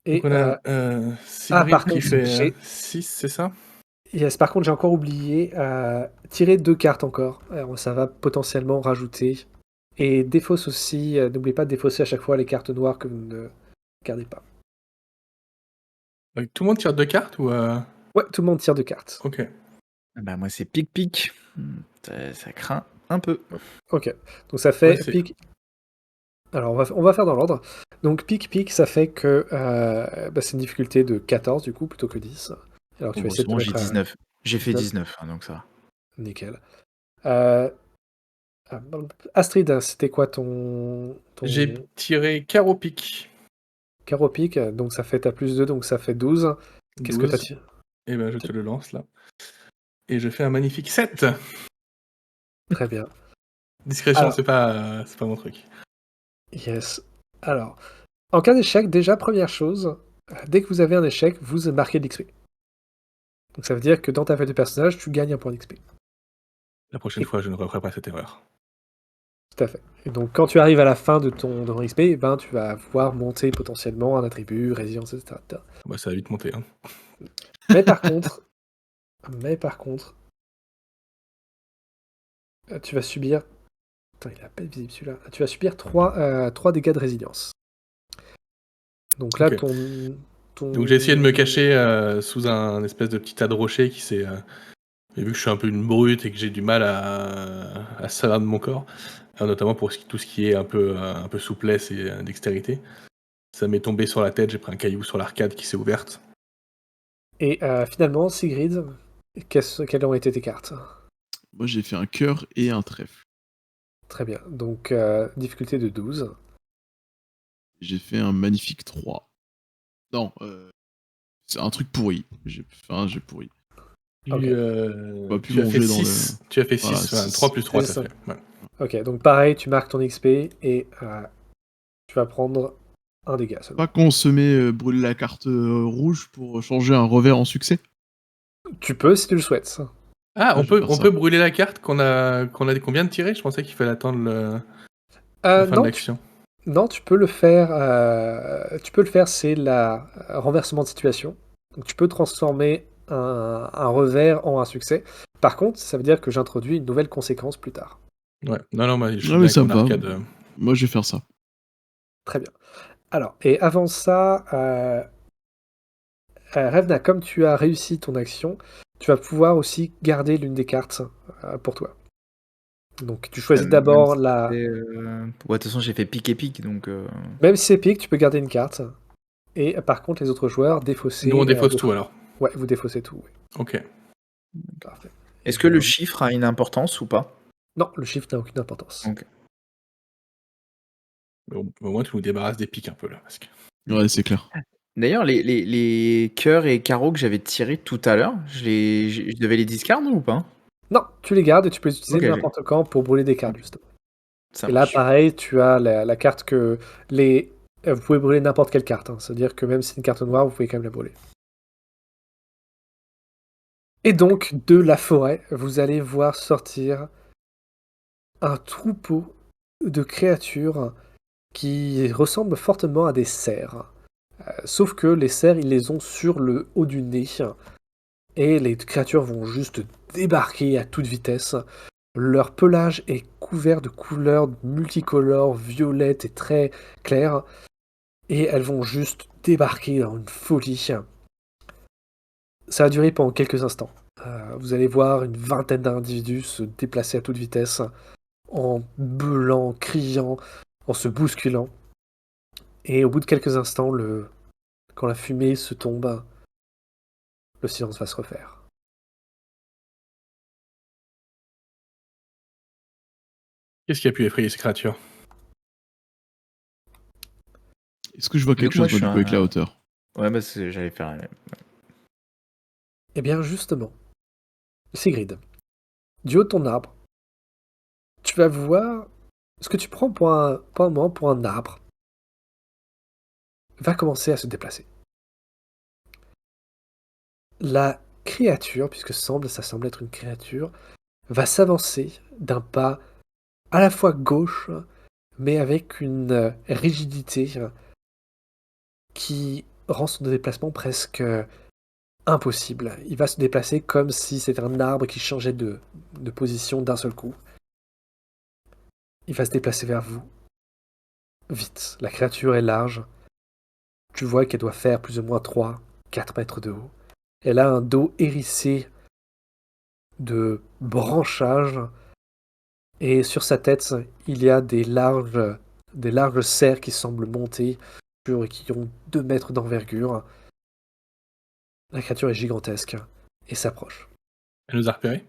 Et on a Sigrid par qui contre, fait 6, c'est ça? yes, par contre, j'ai encore oublié tirer 2 cartes encore. Alors, ça va potentiellement rajouter. Et défausse aussi, n'oubliez pas de défausser à chaque fois les cartes noires que vous ne gardez pas. Tout le monde tire 2 cartes ou Ouais, tout le monde tire 2 cartes. Ok. Bah moi c'est pic-pic. Ça craint un peu. Ok, donc ça fait Ouais, pic. Alors on va faire dans l'ordre. Donc pic, ça fait que c'est une difficulté de 14 du coup plutôt que 10. Alors tu vas essayer C'est de bon, te j'ai mettre à 19. J'ai fait 19. 19, donc ça va. Nickel. Euh, Astrid, c'était quoi ton J'ai tiré carreau pique. carreau pic? Donc ça fait ta plus 2, donc ça fait 12. Qu'est-ce que t'as 12. tiré? Et ben je te le lance là. Et je fais un magnifique 7. Très bien. Discrétion, Alors, c'est pas mon truc. yes. Alors, en cas d'échec, déjà, première chose, dès que vous avez un échec, vous marquez de l'XP. Donc ça veut dire que dans ta feuille de personnage, tu gagnes un point d'XP. La prochaine fois, je ne referai pas cette erreur. Tout à fait. Et donc quand tu arrives à la fin de ton XP, eh ben, tu vas pouvoir monter potentiellement un attribut, résilience, etc. Bah, ça va vite monter. Hein. Mais par contre, tu vas subir. Attends, il est à peine visible celui-là. Tu vas subir 3 dégâts de résilience. Donc là, Ok. ton. Donc j'ai essayé de me cacher sous un espèce de petit tas de rochers qui s'est. Et vu que je suis un peu une brute et que j'ai du mal à savoir de mon corps, notamment pour tout ce qui est un peu souplesse et dextérité, ça m'est tombé sur la tête, j'ai pris un caillou sur l'arcade qui s'est ouverte. Et finalement, Sigrid, quelles ont été tes cartes? Moi, j'ai fait un cœur et un trèfle. Très bien. Donc, difficulté de 12. J'ai fait un magnifique 3. Non, c'est un truc pourri. J'ai pourri. Ok. Tu as fait 6. Tu as fait 6, Voilà, 3 plus 3, c'est ça ça. fait. Ouais. Ok, donc pareil, tu marques ton XP et tu vas prendre un dégât seulement. Pas qu'on se met brûler la carte rouge pour changer un revers en succès. Tu peux si tu le souhaites. Ah, Ouais, je vais faire on ça. peut brûler la carte qu'on vient de tirer. Je pensais qu'il fallait attendre la fin de Non, l'action. non, tu peux le faire. C'est la renversement de situation. Donc, tu peux transformer un revers en un succès. Par contre, ça veut dire que j'introduis une nouvelle conséquence plus tard. Ouais. Non, je suis Ah, bien mais avec ça mon me va. arcade. Moi, je vais faire ça. Très bien. Alors, et avant ça, Revna, comme tu as réussi ton action, tu vas pouvoir aussi garder l'une des cartes pour toi. Donc, tu choisis Même d'abord si la. c'est, ouais, de toute façon, j'ai fait pic et pic, donc. Même si c'est pique, tu peux garder une carte. Et par contre, les autres joueurs, défausser. Nous, on défausse d'autres- tout alors. Ouais, vous défaussez tout. Oui. Ok. Parfait. Est-ce que le chiffre a une importance ou pas? Non, le chiffre n'a aucune importance. Ok. Au moins, tu nous débarrasses des pics un peu là. Parce que... Ouais, c'est clair. D'ailleurs, les cœurs et carreaux que j'avais tirés tout à l'heure, je devais les discard ou pas? Non, tu les gardes et tu peux les utiliser Ok, n'importe quand pour brûler des cartes, justement. ça Et là, marche. pareil, tu as la carte que les. Vous pouvez brûler n'importe quelle carte. Hein. C'est-à-dire que même si c'est une carte noire, vous pouvez quand même la brûler. Et donc, de la forêt, vous allez voir sortir un troupeau de créatures qui ressemblent fortement à des cerfs. Sauf que les cerfs, ils les ont sur le haut du nez. Et les créatures vont juste débarquer à toute vitesse. Leur pelage est couvert de couleurs multicolores, violettes et très claires. Et elles vont juste débarquer dans une folie. Ça va durer pendant quelques instants. Vous allez voir une vingtaine d'individus se déplacer à toute vitesse, en beulant, criant, en se bousculant. Et au bout de quelques instants, quand la fumée se tombe, le silence va se refaire. Qu'est-ce qui a pu effrayer ces créatures? Est-ce que je vois Du quelque coup, moi, chose, moi, je du suis coup, avec la un- hauteur? Ouais, bah, j'allais faire. Eh bien, justement, Sigrid, du haut de ton arbre, tu vas voir ce que tu prends pour un moment pour un arbre va commencer à se déplacer. La créature, puisque ça semble être une créature, va s'avancer d'un pas à la fois gauche, mais avec une rigidité qui rend son déplacement presque impossible. Il va se déplacer comme si c'était un arbre qui changeait de position d'un seul coup. Il va se déplacer vers vous. Vite. La créature est large. Tu vois qu'elle doit faire plus ou moins 3, 4 mètres de haut. Elle a un dos hérissé de branchages et sur sa tête, il y a des larges cerfs qui semblent monter et qui ont 2 mètres d'envergure. La créature est gigantesque et s'approche. Elle nous a repérés.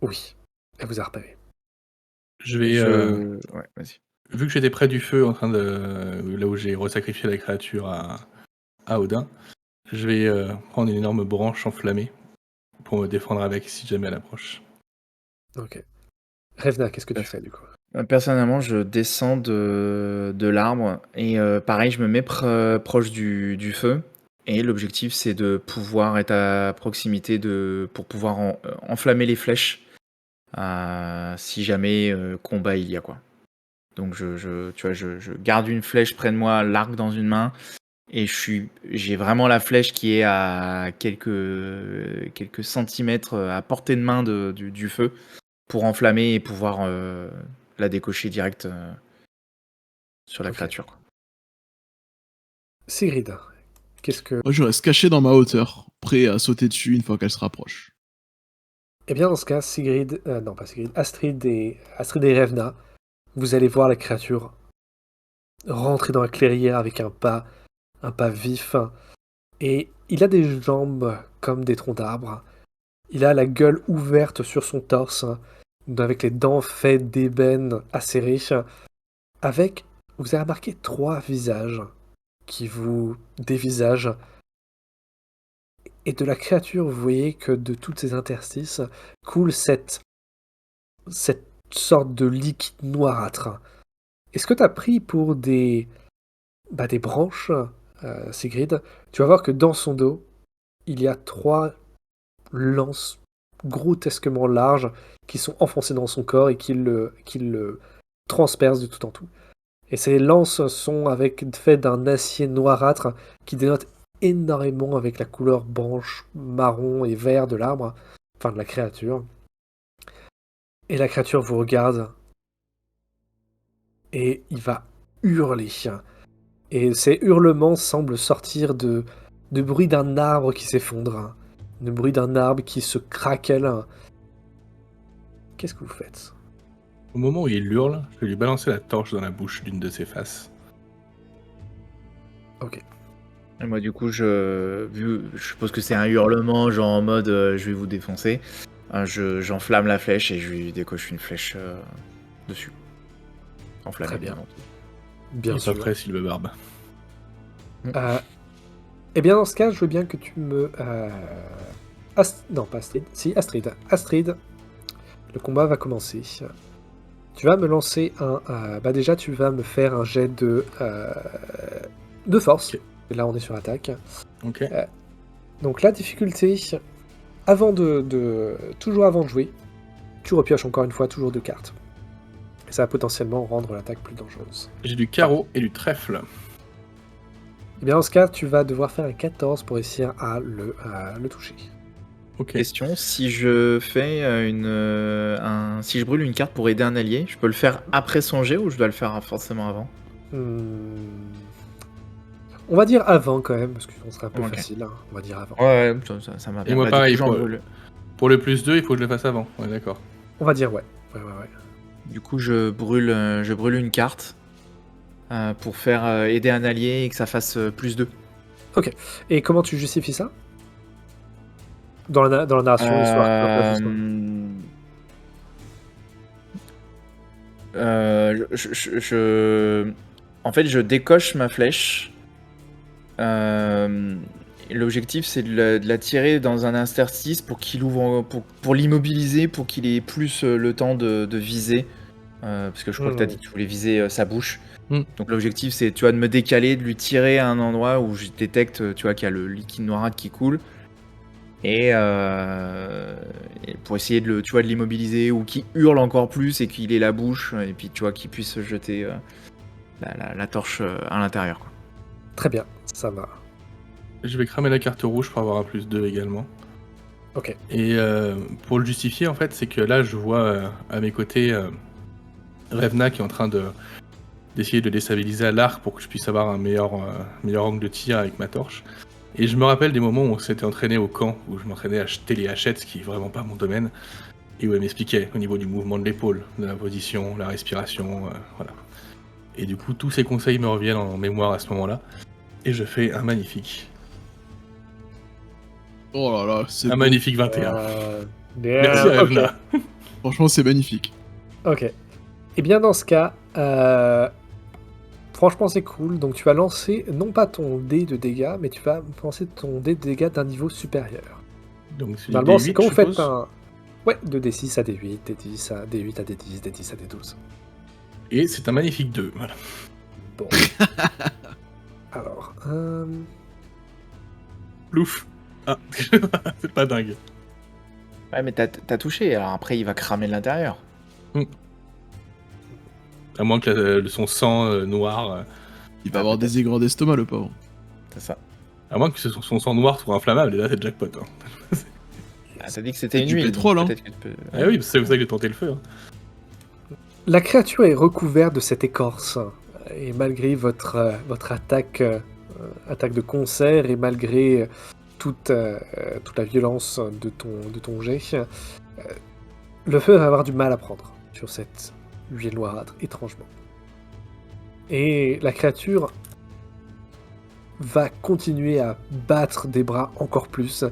Oui, elle vous a repéré. Je vais, Ouais, vas-y. vu que j'étais près du feu, en train de là où j'ai resacrifié la créature à Odin, je vais prendre une énorme branche enflammée pour me défendre avec si jamais elle approche. Ok. Revna, qu'est-ce que tu fais du coup? Personnellement, je descends de l'arbre et pareil, je me mets proche du feu. Et l'objectif, c'est de pouvoir être à proximité pour pouvoir enflammer les flèches si jamais combat il y a quoi. Donc tu vois, je garde une flèche près de moi, l'arc dans une main, et j'ai vraiment la flèche qui est à quelques centimètres à portée de main du feu pour enflammer et pouvoir la décocher direct sur la Ok. créature, quoi. Sigrid, qu'est-ce que... Moi, je reste caché dans ma hauteur, prêt à sauter dessus une fois qu'elle se rapproche. Eh bien, dans ce cas, Sigrid... non, pas Sigrid. Astrid et Revna, vous allez voir la créature rentrer dans la clairière avec un pas vif. Et il a des jambes comme des troncs d'arbres. Il a la gueule ouverte sur son torse, avec les dents faites d'ébène acérées. Avec, vous avez remarqué 3 visages qui vous dévisagent. Et de la créature, vous voyez que de toutes ces interstices coule cette sorte de liquide noirâtre. Est-ce que tu as pris pour des branches, Sigrid? Tu vas voir que dans son dos, il y a 3 lances grotesquement larges qui sont enfoncées dans son corps et qui le transpercent de tout en tout. Et ces lances sont faites d'un acier noirâtre qui dénote énormément avec la couleur blanche, marron et vert de l'arbre, enfin de la créature. Et la créature vous regarde et il va hurler. Et ces hurlements semblent sortir de bruit d'un arbre qui s'effondre, de bruit d'un arbre qui se craquelle. Qu'est-ce que vous faites? Au moment où il hurle, je vais lui balancer la torche dans la bouche d'une de ses faces. Ok. Et moi, du coup, je suppose que c'est un hurlement, genre en mode je vais vous défoncer. J'enflamme la flèche et je lui décoche une flèche dessus. Enflammée, Très bien. entendu. Bien Il est pas sûr. prêt, Sylvebarbe. Eh bien, dans ce cas, je veux bien que tu me... Non, pas Astrid. Si, Astrid. Astrid, le combat va commencer. Tu vas me lancer déjà, tu vas me faire un jet de force. Ok. Et là, on est sur attaque. Ok. Donc, la difficulté, toujours avant de jouer, tu repioches encore une fois toujours 2 cartes. Et ça va potentiellement rendre l'attaque plus dangereuse. J'ai du carreau et du trèfle. Eh bien, dans ce cas, tu vas devoir faire un 14 pour réussir à le toucher. Ok. Question, si je fais si je brûle une carte pour aider un allié, je peux le faire après son jet ou je dois le faire forcément avant? Hmm. On va dire avant quand même, parce que ça serait un peu Ok. facile. Hein. On va dire avant. Ouais, ça m'a Et bien. moi, Bah, pareil, du coup, j'en brûle. pour le plus 2, il faut que je le fasse avant. Ouais, d'accord. On va dire ouais. Ouais. Du coup, je brûle une carte pour faire aider un allié et que ça fasse +2. Et comment tu justifies ça? Dans la narration, l'histoire que tu vas faire ce soir. En fait, je décoche ma flèche. Et l'objectif, c'est de la tirer dans un interstice pour qu'il ouvre, pour l'immobiliser, pour qu'il ait plus le temps de viser. Parce que je crois que tu as dit que tu voulais viser sa bouche. Mm. Donc l'objectif, c'est, tu vois, de me décaler, de lui tirer à un endroit où je détecte, tu vois, qu'il y a le liquide noirâtre qui coule. Et pour essayer de l'immobiliser ou qu'il hurle encore plus et qu'il ait la bouche et puis tu vois qu'il puisse jeter la torche à l'intérieur, quoi. Très bien, ça va. Je vais cramer la carte rouge pour avoir un +2 également. Ok. Et pour le justifier, en fait, c'est que là, je vois à mes côtés Revna qui est en train d'essayer de déstabiliser à l'arc pour que je puisse avoir un meilleur angle de tir avec ma torche. Et je me rappelle des moments où on s'était entraîné au camp, où je m'entraînais à jeter les hachettes, ce qui est vraiment pas mon domaine, et où elle m'expliquait au niveau du mouvement de l'épaule, de la position, la respiration, voilà. Et du coup, tous ces conseils me reviennent en mémoire à ce moment-là, et je fais un magnifique. Oh là là, c'est Un beau. magnifique 21. Ok. Merci Revna. Franchement, c'est magnifique. Ok. Et bien dans ce cas, franchement c'est cool. Donc tu vas lancer non pas ton dé de dégâts, mais tu vas lancer ton dé de dégâts d'un niveau supérieur. Donc c'est Normalement D8, c'est quand vous je faites suppose. un... Ouais, de D6 à D8, D10 à D8 à D10, D10 à D12. Et c'est un magnifique 2, voilà. Bon. Alors... Plouf. Ah, c'est pas dingue. Ouais, mais t'as touché, alors après il va cramer de l'intérieur. À moins que son sang noir... Il va Ah, avoir peut-être. des aigreurs d'estomac, le pauvre. C'est ça. À moins que son sang noir soit inflammable, et là c'est jackpot. Hein. Ah, t'as dit que c'était C'est une du huile. pétrole, donc hein. peut-être que tu peux... Ah oui, c'est pour ça que j'ai tenté le feu. Hein. La créature est recouverte de cette écorce. Et malgré votre attaque, attaque de concert, et malgré toute la violence de ton jet, le feu va avoir du mal à prendre sur cette huile noirâtre, étrangement. Et la créature va continuer à battre des bras encore plus.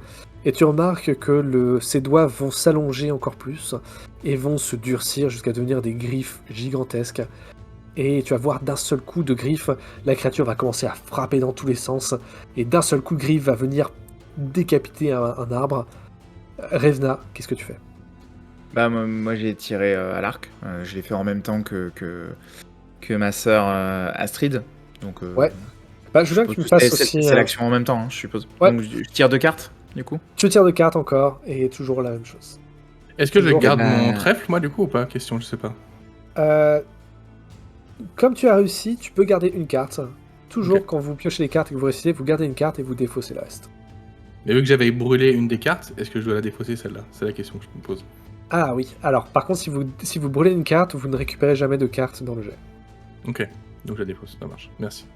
Et tu remarques que ses doigts vont s'allonger encore plus et vont se durcir jusqu'à devenir des griffes gigantesques. Et tu vas voir d'un seul coup de griffes, la créature va commencer à frapper dans tous les sens. Et d'un seul coup de griffe va venir décapiter un arbre. Revna, qu'est-ce que tu fais? Bah moi j'ai tiré à l'arc. Je l'ai fait en même temps que ma sœur Astrid. Donc Ouais. Bah, je veux bien que tu me fasses aussi... c'est l'action en même temps, hein, je suppose. Ouais. Donc je tire 2 cartes, du coup. Tu tires de cartes encore, et toujours la même chose. Est-ce que je Toujours. garde Bah- mon trèfle, moi, du coup, ou pas? Question, je sais pas. Comme tu as réussi, tu peux garder une carte. Toujours Ok. quand vous piochez les cartes et que vous réussissez, vous gardez une carte et vous défaussez le reste. Mais vu que j'avais brûlé une des cartes, est-ce que je dois la défausser, celle-là? C'est la question que je me pose. Ah oui, alors par contre, si vous brûlez une carte, vous ne récupérez jamais de carte dans le jet. Ok, donc je la défausse, ça marche. Merci.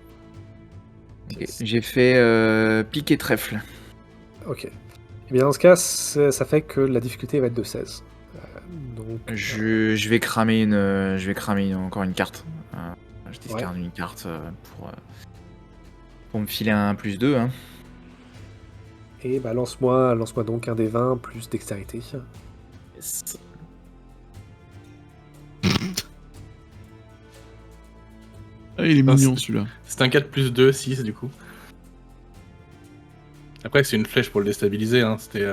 Ok. J'ai fait pique et trèfle. Ok. Et bien dans ce cas, ça fait que la difficulté va être de 16. Donc, Je vais cramer encore une carte. Je discarde une carte pour me filer un +2. Hein. et bah lance-moi donc un des 20 plus dextérité. Yes. Ah, il est Ah, mignon, c'est- celui-là. C'est un 4 + 2, 6 du coup. Après, c'est une flèche pour le déstabiliser, hein. C'était.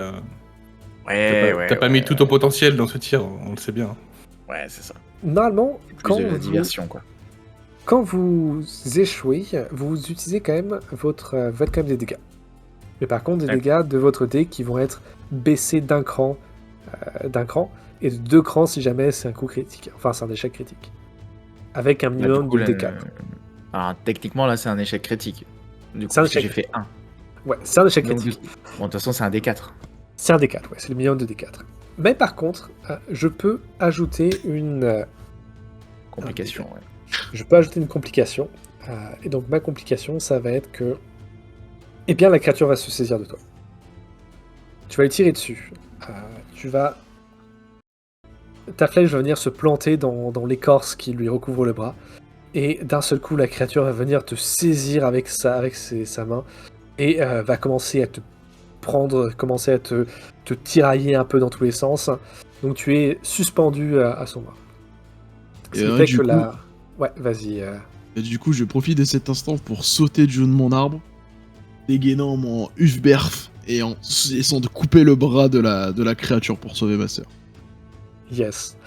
T'as pas mis tout au potentiel dans ce tir, on le sait bien. Ouais, c'est ça. Normalement, Plus quand de la vous, diversion, quoi. quand vous échouez, vous utilisez quand même faites quand même des dégâts. Mais par contre, des Ouais. dégâts de votre dé qui vont être baissés d'un cran, et de 2 crans si jamais c'est un coup critique. Enfin, c'est un échec critique. Avec un Bah, minimum du coup, de là, D4. alors, techniquement, là, c'est un échec critique. Du coup, C'est un parce que échec j'ai fait 1. Ouais, c'est un échec Donc, critique. bon, de toute façon, c'est un D4. C'est un D4, ouais, c'est le minimum de D4. Mais par contre, je peux ajouter une complication, ouais. Je peux ajouter une complication. Et donc ma complication, ça va être que... Eh bien, la créature va se saisir de toi. Tu vas lui tirer dessus. Tu vas... Ta flèche va venir se planter dans l'écorce qui lui recouvre le bras. Et d'un seul coup, la créature va venir te saisir avec sa main. Et va commencer à te prendre, commencer à te tirailler un peu dans tous les sens. Donc tu es suspendu à son bras. Ce qui fait que la... Ouais, vas-y. Et du coup, je profite de cet instant pour sauter du haut de mon arbre, dégainant mon Ufberf et en essayant de couper le bras de la créature pour sauver ma sœur. Yes.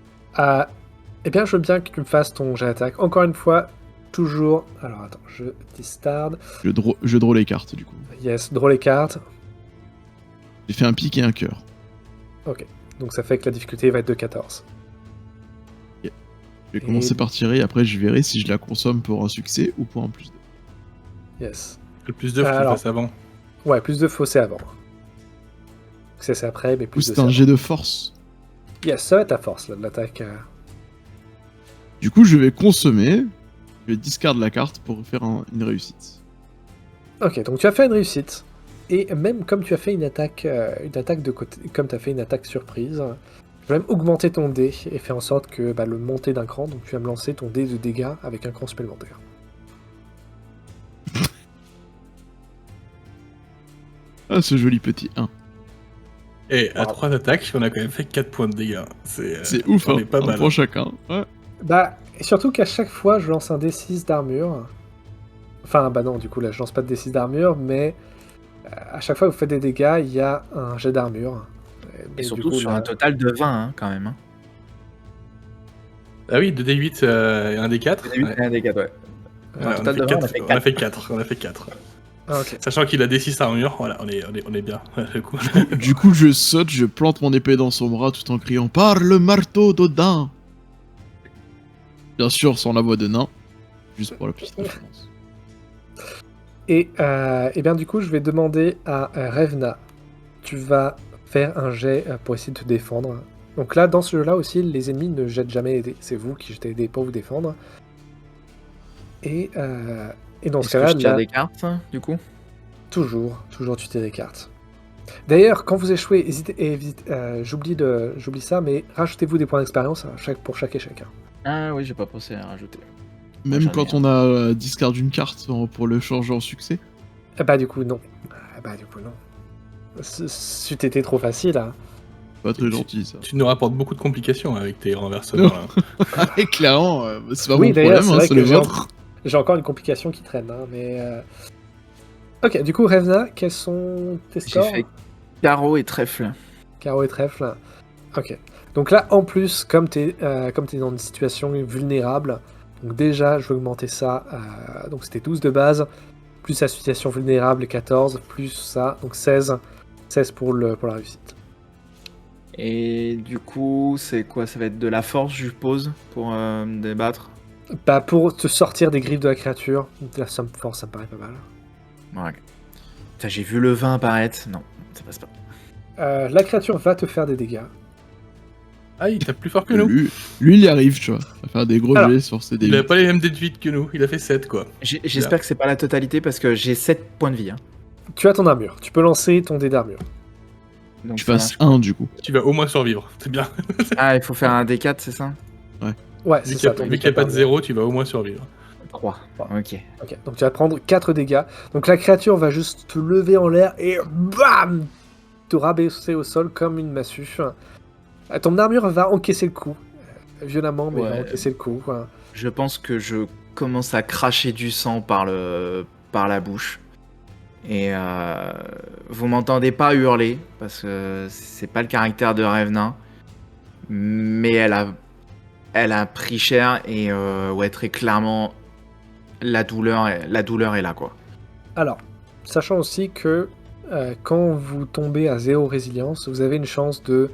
Eh bien, je veux bien que tu me fasses ton jet d'attaque. Encore une fois, toujours... Alors, attends, je discard. Je draw les cartes, du coup. Yes, draw les cartes. J'ai fait un pic et un cœur. Ok. Donc ça fait que la difficulté va être de 14. Je vais commencer par tirer, après je verrai si je la consomme pour un succès ou pour un plus 2. Yes. Le plus 2, faut que tu le fasses avant. Ouais, plus de c'est avant. C'est après, mais plus de C'est un jet de force. Yes, ça va être ta force, là, de l'attaque. Du coup, je vais consommer, je discard la carte pour faire une réussite. Ok, donc tu as fait une réussite. Et même comme tu as fait une attaque de côté, comme tu as fait une attaque surprise, je vais même augmenter ton dé et faire en sorte que le monter d'un cran. Donc tu vas me lancer ton dé de dégâts avec un cran supplémentaire. Ah, ce joli petit 1. Et à 3 attaques, on a quand même fait 4 points de dégâts. C'est ouf, on hein, est pas un mal. point chacun. Ouais. Et surtout qu'à chaque fois, je lance un D6 d'armure. Enfin, non, du coup, là, je lance pas de D6 d'armure, mais à chaque fois que vous faites des dégâts, il y a un jet d'armure. Et donc, surtout du coup, sur là- un total de 20, hein, quand même. Hein. Ah oui, 2d8 et un d4. Ouais. Et un des 4, ouais. Voilà, un total de 20, on a fait 4. On a fait 4. Ah, ok. Sachant qu'il a D6 armure, voilà, on est bien. Du coup. Du coup, je saute, je plante mon épée dans son bras tout en criant « Par le marteau d'Odin !» Bien sûr, sans la voix de nain. Juste pour la petite référence. Et bien du coup, je vais demander à Revna. Tu vas faire un jet pour essayer de te défendre. Donc là, dans ce jeu-là aussi, les ennemis ne jettent jamais les dés. C'est vous qui jetez les dés pour vous défendre. Et dans ce Est-ce que cas-là, je tire là, des cartes, toujours toujours tu tires des cartes. D'ailleurs, quand vous échouez, j'oublie ça, mais rajoutez-vous des points d'expérience pour chaque échec. Ah oui, j'ai pas pensé à rajouter. Même j'en ai quand un. on a discard une carte pour le changer en succès. Du coup, non. Si t'étais trop facile, hein. Pas très gentil, ça. Tu nous rapportes beaucoup de complications avec tes renversements. Là. Et clairement, c'est pas Oui, mon d'ailleurs, problème, c'est c'est vrai le que vôtre. j'ai encore une complication qui traîne, hein, mais... Ok, du coup, Revna, quels sont tes J'ai scores? fait carreau et trèfle. Carreau et trèfle. Ok. Donc là, en plus, comme t'es dans une situation vulnérable, donc déjà, je vais augmenter ça. Donc c'était 12 de base, plus la situation vulnérable, 14, plus ça, donc 16. 16 pour la réussite. Et du coup, c'est quoi? Ça va être de la force, je suppose, pour me débattre. Pour te sortir des griffes de la créature, la somme force, ça me paraît pas mal. Ouais. Putain, j'ai vu le 20 apparaître. Non, ça passe pas. La créature va te faire des dégâts. Ah, il tape plus fort que nous. Lui, il y arrive, tu vois. À faire des gros Alors, jets sur ses Il a dés. pas les mêmes D8 que nous. Il a fait 7, quoi. J'espère que c'est pas la totalité parce que j'ai 7 points de vie. Hein. Tu as ton armure, tu peux lancer ton dé d'armure. Donc Tu ça fasses marche. 1 du coup. Tu vas au moins survivre. C'est bien. Ah, il faut faire un D4, c'est ça? Ouais, Vu c'est qu'il ça. n'y ton a, dé vu qu'il y a pas de d'armure. 0, tu vas au moins survivre. 3. Ok. Ok, donc tu vas prendre 4 dégâts. Donc la créature va juste te lever en l'air et BAM te rabaisser au sol comme une massue. Ton armure va encaisser le coup. Violemment, mais Ouais. va encaisser le coup. Je pense que je commence à cracher du sang par la bouche. Et vous m'entendez pas hurler parce que c'est pas le caractère de Revna. Mais elle a pris cher et ouais, très clairement la douleur est là, quoi. Alors, sachant aussi que quand vous tombez à 0 résilience, vous avez une chance de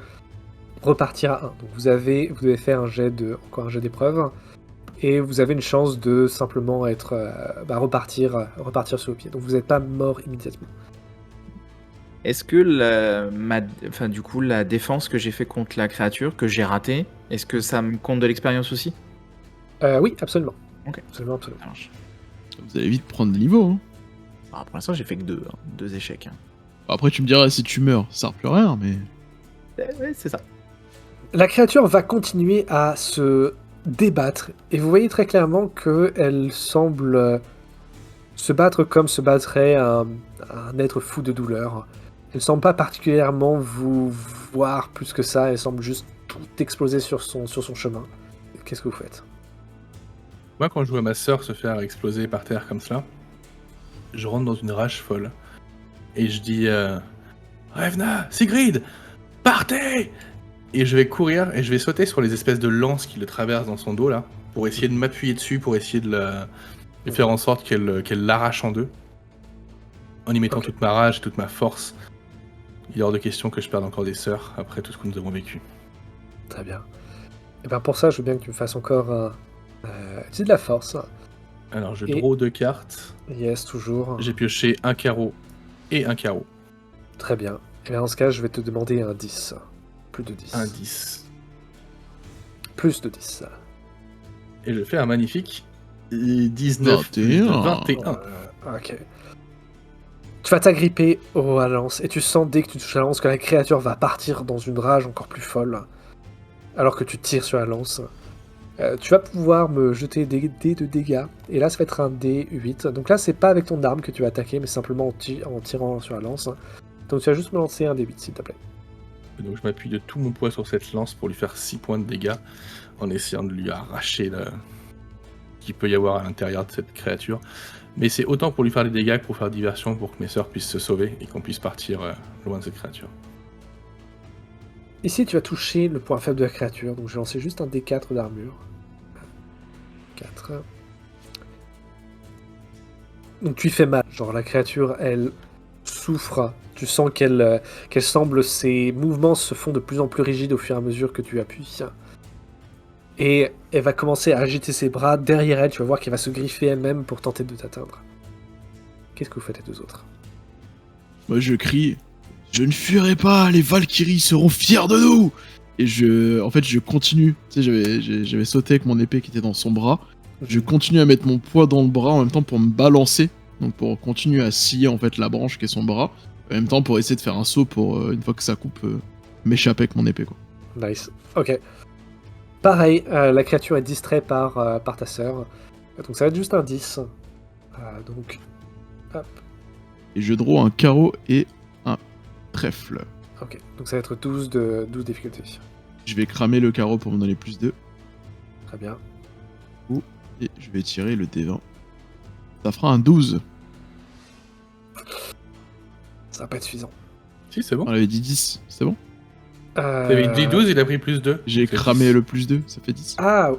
repartir à 1. Donc vous devez faire encore un jet d'épreuve. Et vous avez une chance de simplement repartir sur le pied. Donc vous n'êtes pas mort immédiatement. Est-ce que du coup, la défense que j'ai fait contre la créature, que j'ai ratée, est-ce que ça me compte de l'expérience aussi? Oui, absolument. Ok. Absolument, absolument. Ça marche. Vous allez vite prendre des niveaux. Hein. Alors, pour l'instant, j'ai fait que 2 échecs. Après, tu me diras, si tu meurs, ça sert plus à rien, mais... Ouais, c'est ça. La créature va continuer à se débattre, et vous voyez très clairement qu'elle semble se battre comme se battrait un être fou de douleur. Elle ne semble pas particulièrement vous voir plus que ça, elle semble juste tout exploser sur son chemin. Qu'est-ce que vous faites? Moi, quand je vois ma sœur se faire exploser par terre comme cela, je rentre dans une rage folle. Et je dis Revna, Sigrid, partez! Et je vais courir et je vais sauter sur les espèces de lances qui le traversent dans son dos là, pour essayer de m'appuyer dessus, pour essayer de faire en sorte qu'elle l'arrache en deux, en y mettant Ok. toute ma rage, toute ma force. Il est hors de question que je perde encore des sœurs après tout ce que nous avons vécu. Très bien. Et bien pour ça, je veux bien que tu me fasses encore un... dis de la force. Alors je Et- draw 2 cartes, Yes, toujours. j'ai pioché un carreau et un carreau, Très bien. Et bien dans ce cas, je vais te demander un 10. Plus de 10. un 10. Plus de 10. Et je fais un magnifique 19 plus 21. 21. Ok. Tu vas t'agripper à la lance et tu sens dès que tu touches la lance que la créature va partir dans une rage encore plus folle. Alors que tu tires sur la lance. Tu vas pouvoir me jeter des dés de dégâts. Et là, ça va être un D8. Donc là, c'est pas avec ton arme que tu vas attaquer, mais simplement en tirant sur la lance. Donc tu vas juste me lancer un D8, s'il te plaît. Donc je m'appuie de tout mon poids sur cette lance pour lui faire 6 points de dégâts en essayant de lui arracher ce qu'il peut y avoir à l'intérieur de cette créature. Mais c'est autant pour lui faire des dégâts que pour faire diversion pour que mes sœurs puissent se sauver et qu'on puisse partir loin de cette créature. Ici, tu vas toucher le point faible de la créature. Donc je vais lancer juste un D4 d'armure. 4. Donc tu lui fais mal. Genre la créature, elle souffre. Tu sens qu'elle semble, ses mouvements se font de plus en plus rigides au fur et à mesure que tu appuies. Et elle va commencer à agiter ses bras derrière elle. Tu vas voir qu'elle va se griffer elle-même pour tenter de t'atteindre. Qu'est-ce que vous faites les deux autres? Moi, je crie, je ne fuirai pas, les Valkyries seront fiers de nous! Et en fait, je continue. Tu sais, j'avais sauté avec mon épée qui était dans son bras. Je continue à mettre mon poids dans le bras en même temps pour me balancer. Donc pour continuer à scier en fait la branche qui est son bras. En même temps pour essayer de faire un saut pour, une fois que ça coupe, m'échapper avec mon épée quoi. Nice. Ok. Pareil, la créature est distraite par ta sœur. Donc ça va être juste un 10. Donc, hop. Et je draw un carreau et un trèfle. Ok. Donc ça va être 12 difficultés. Je vais cramer le carreau pour me donner plus 2. Très bien. Et je vais tirer le D20. Ça fera un 12. Ça va pas être suffisant. Si, c'est bon. On avait dit 10, c'est bon? T'avais dit 12, il a pris plus 2. J'ai cramé le plus 2, ça fait 10. Ah.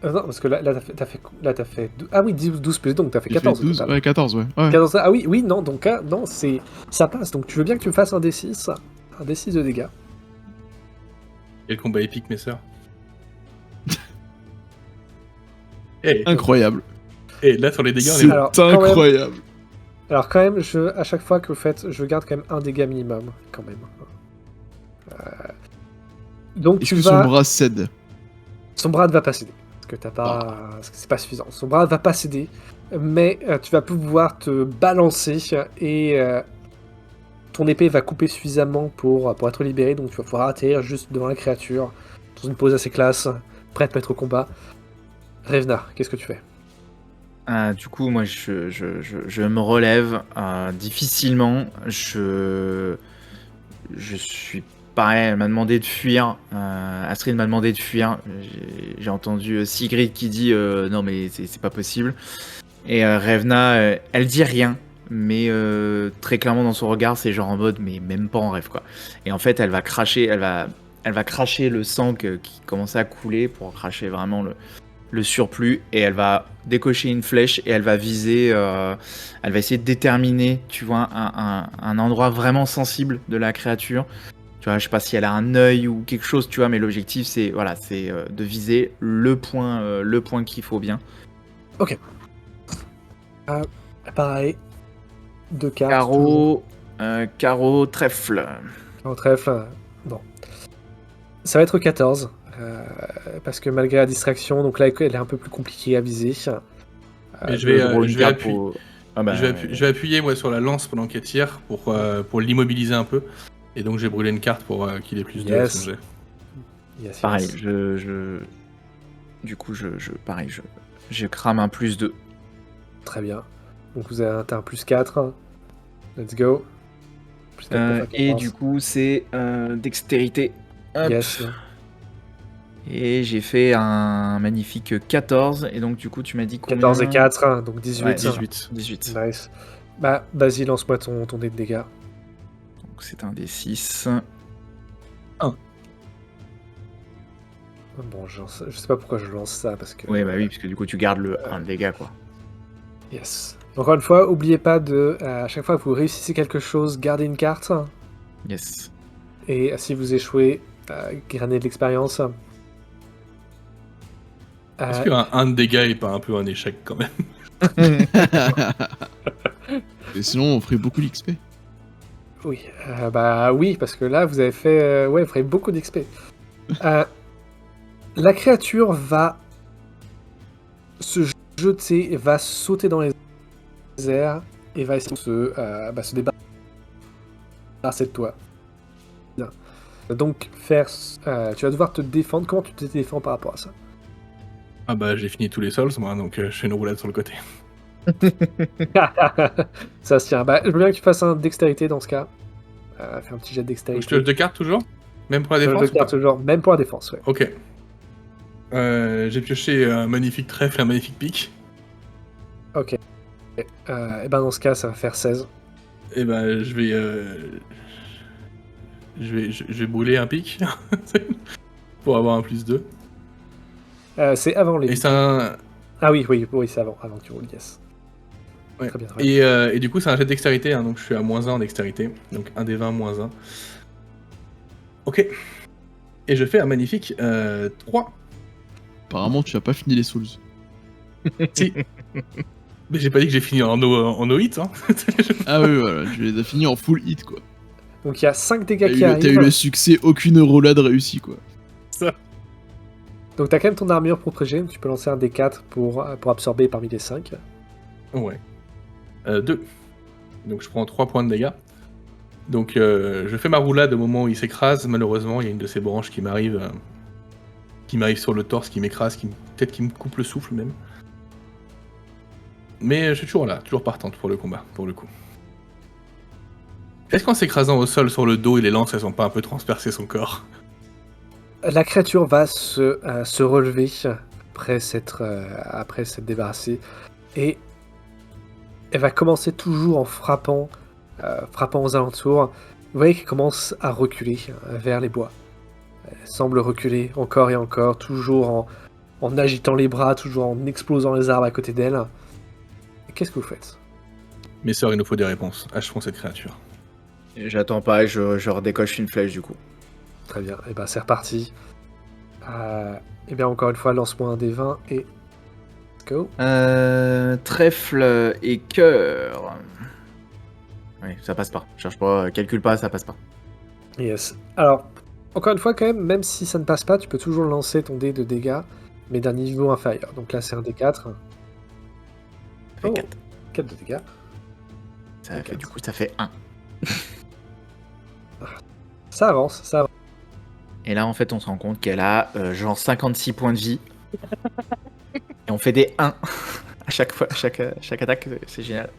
Non, parce que là t'as fait ah oui, 12 plus, donc t'as fait J'ai fait 14. au 12, total. ouais, 14, ouais. Ouais. 14, ah oui, oui, non, donc non, ça passe. Donc tu veux bien que tu me fasses un D6 de dégâts. Quel combat épique, mes sœurs. Hey, Incroyable. hey, là, sur les dégâts, on C'est est... Alors, quand même- incroyable. Alors quand même, à chaque fois que vous faites, je garde quand même un dégât minimum, quand même. Donc Est-ce tu que vas... son bras cède? Son bras ne va pas céder, parce que t'as pas... parce que c'est pas suffisant. Son bras ne va pas céder, mais tu vas pouvoir te balancer et ton épée va couper suffisamment pour être libéré, donc tu vas pouvoir atterrir juste devant la créature, dans une pose assez classe, prête à mettre au combat. Revna, qu'est-ce que tu fais? Du coup, moi, je me relève difficilement. Je suis pareil. Elle m'a demandé de fuir. Astrid m'a demandé de fuir. J'ai entendu Sigrid qui dit non, mais c'est pas possible. Et Revna, elle dit rien. Mais très clairement dans son regard, c'est genre en mode, mais même pas en rêve quoi. Et en fait, elle va cracher le sang qui commençait à couler pour cracher vraiment le surplus, et elle va décocher une flèche et elle va viser, elle va essayer de déterminer, tu vois, un endroit vraiment sensible de la créature. Tu vois, je sais pas si elle a un œil ou quelque chose, tu vois, mais l'objectif c'est de viser le point qu'il faut bien. Pareil, 2 cartes. Carreau, trèfle. En trèfle, bon. Ça va être 14. Parce que malgré la distraction, donc là, elle est un peu plus compliquée à viser. Mais je Je roule une vais carte appuyer. pour- Ah bah, Je vais appuyer moi sur la lance pendant qu'elle tire pour l'immobiliser un peu. Et donc j'ai brûlé une carte pour qu'il ait plus de Yes. son jet. Yes, pareil, yes. du coup, pareil, je crame un +2. Très bien. Donc vous avez un plus 4. Let's go. Plus 4 pour faire Et 14. du coup, c'est dextérité. Hop. Yes. Et j'ai fait un magnifique 14. Et donc, du coup, tu m'as dit combien 14 et 4, donc 18. Ouais, 18. 18. Nice. Bah, vas-y, lance-moi ton dé de dégâts. Donc, c'est un D6. Bon, je sais pas pourquoi je lance ça, parce que... Ouais, bah oui, parce que du coup, tu gardes le 1 de dégâts, quoi. Yes. Encore une fois, oubliez pas de... à chaque fois que vous réussissez quelque chose, gardez une carte. Yes. Et si vous échouez, grainez de l'expérience. Est-ce qu'un 1 de dégâts est pas un peu un échec quand même? Et sinon, on ferait beaucoup d'XP. Oui, bah oui, parce que là, vous avez fait... ouais, vous ferez beaucoup d'XP. La créature va se jeter, va sauter dans les airs et va essayer de se débarrasser de toi. Bien. Donc, tu vas devoir te défendre. Comment tu te défends par rapport à ça? Ah bah j'ai fini tous les sols moi, donc je fais une roulade sur le côté. Ça se tient. Bah, je veux bien que tu fasses un dextérité dans ce cas. Fais un petit jet de Donc dextérité. je te de carte toujours? Même pour la Je défense? te garde toujours, même pour la défense, ouais. Ok. J'ai pioché un magnifique trèfle et un magnifique pic. Ok. Et ben dans ce cas, ça va faire 16. Et ben je vais brûler un pic pour avoir un +2. C'est avant les... Et c'est un... Ah oui, c'est avant que tu roules, yes. Ouais. Très bien, très bien. Et du coup c'est un jet de dextérité, hein, donc je suis à -1 en dextérité. Donc 1 des 20 -1. Ok. Et je fais un magnifique 3. Apparemment, tu as pas fini les Souls. Si. Mais j'ai pas dit que j'ai fini en O8, hein. Ah oui, voilà, tu les as finis en full hit, quoi. Donc il y a 5 dégâts T'as qui eu arrivent. le succès, aucune roulade réussie, quoi. Donc t'as quand même ton armure protégée, donc tu peux lancer un D4 pour absorber parmi les 5. Ouais. 2. Donc je prends 3 points de dégâts. Donc je fais ma roulade au moment où il s'écrase. Malheureusement, il y a une de ces branches qui m'arrive sur le torse, qui m'écrase, peut-être qui me coupe le souffle même. Mais je suis toujours là, toujours partante pour le combat, pour le coup. Est-ce qu'en s'écrasant au sol sur le dos et les lances, elles ont pas un peu transpercé son corps? La créature va se relever après s'être débarrassée. Et elle va commencer toujours en frappant aux alentours. Vous voyez qu'elle commence à reculer vers les bois. Elle semble reculer encore et encore, toujours en agitant les bras, toujours en explosant les arbres à côté d'elle. Qu'est-ce que vous faites? Mes sœurs, il nous faut des réponses. Achevons cette créature. Et j'attends pas et je redécoche une flèche, du coup. Très bien, et ben c'est reparti. Et bien encore une fois, lance-moi un des 20 et... Let's go. Trèfle et cœur. Oui, ça passe pas. Cherche pas, calcule pas, ça passe pas. Yes. Alors, encore une fois, quand même si ça ne passe pas, tu peux toujours lancer ton dé de dégâts, mais d'un niveau inférieur. Donc là, c'est un D4. Ça fait Oh. 4. 4 de dégâts. Du coup, ça fait 1. Ça avance. Et là, en fait, on se rend compte qu'elle a genre 56 points de vie. Et on fait des 1 à chaque fois, chaque attaque, c'est génial.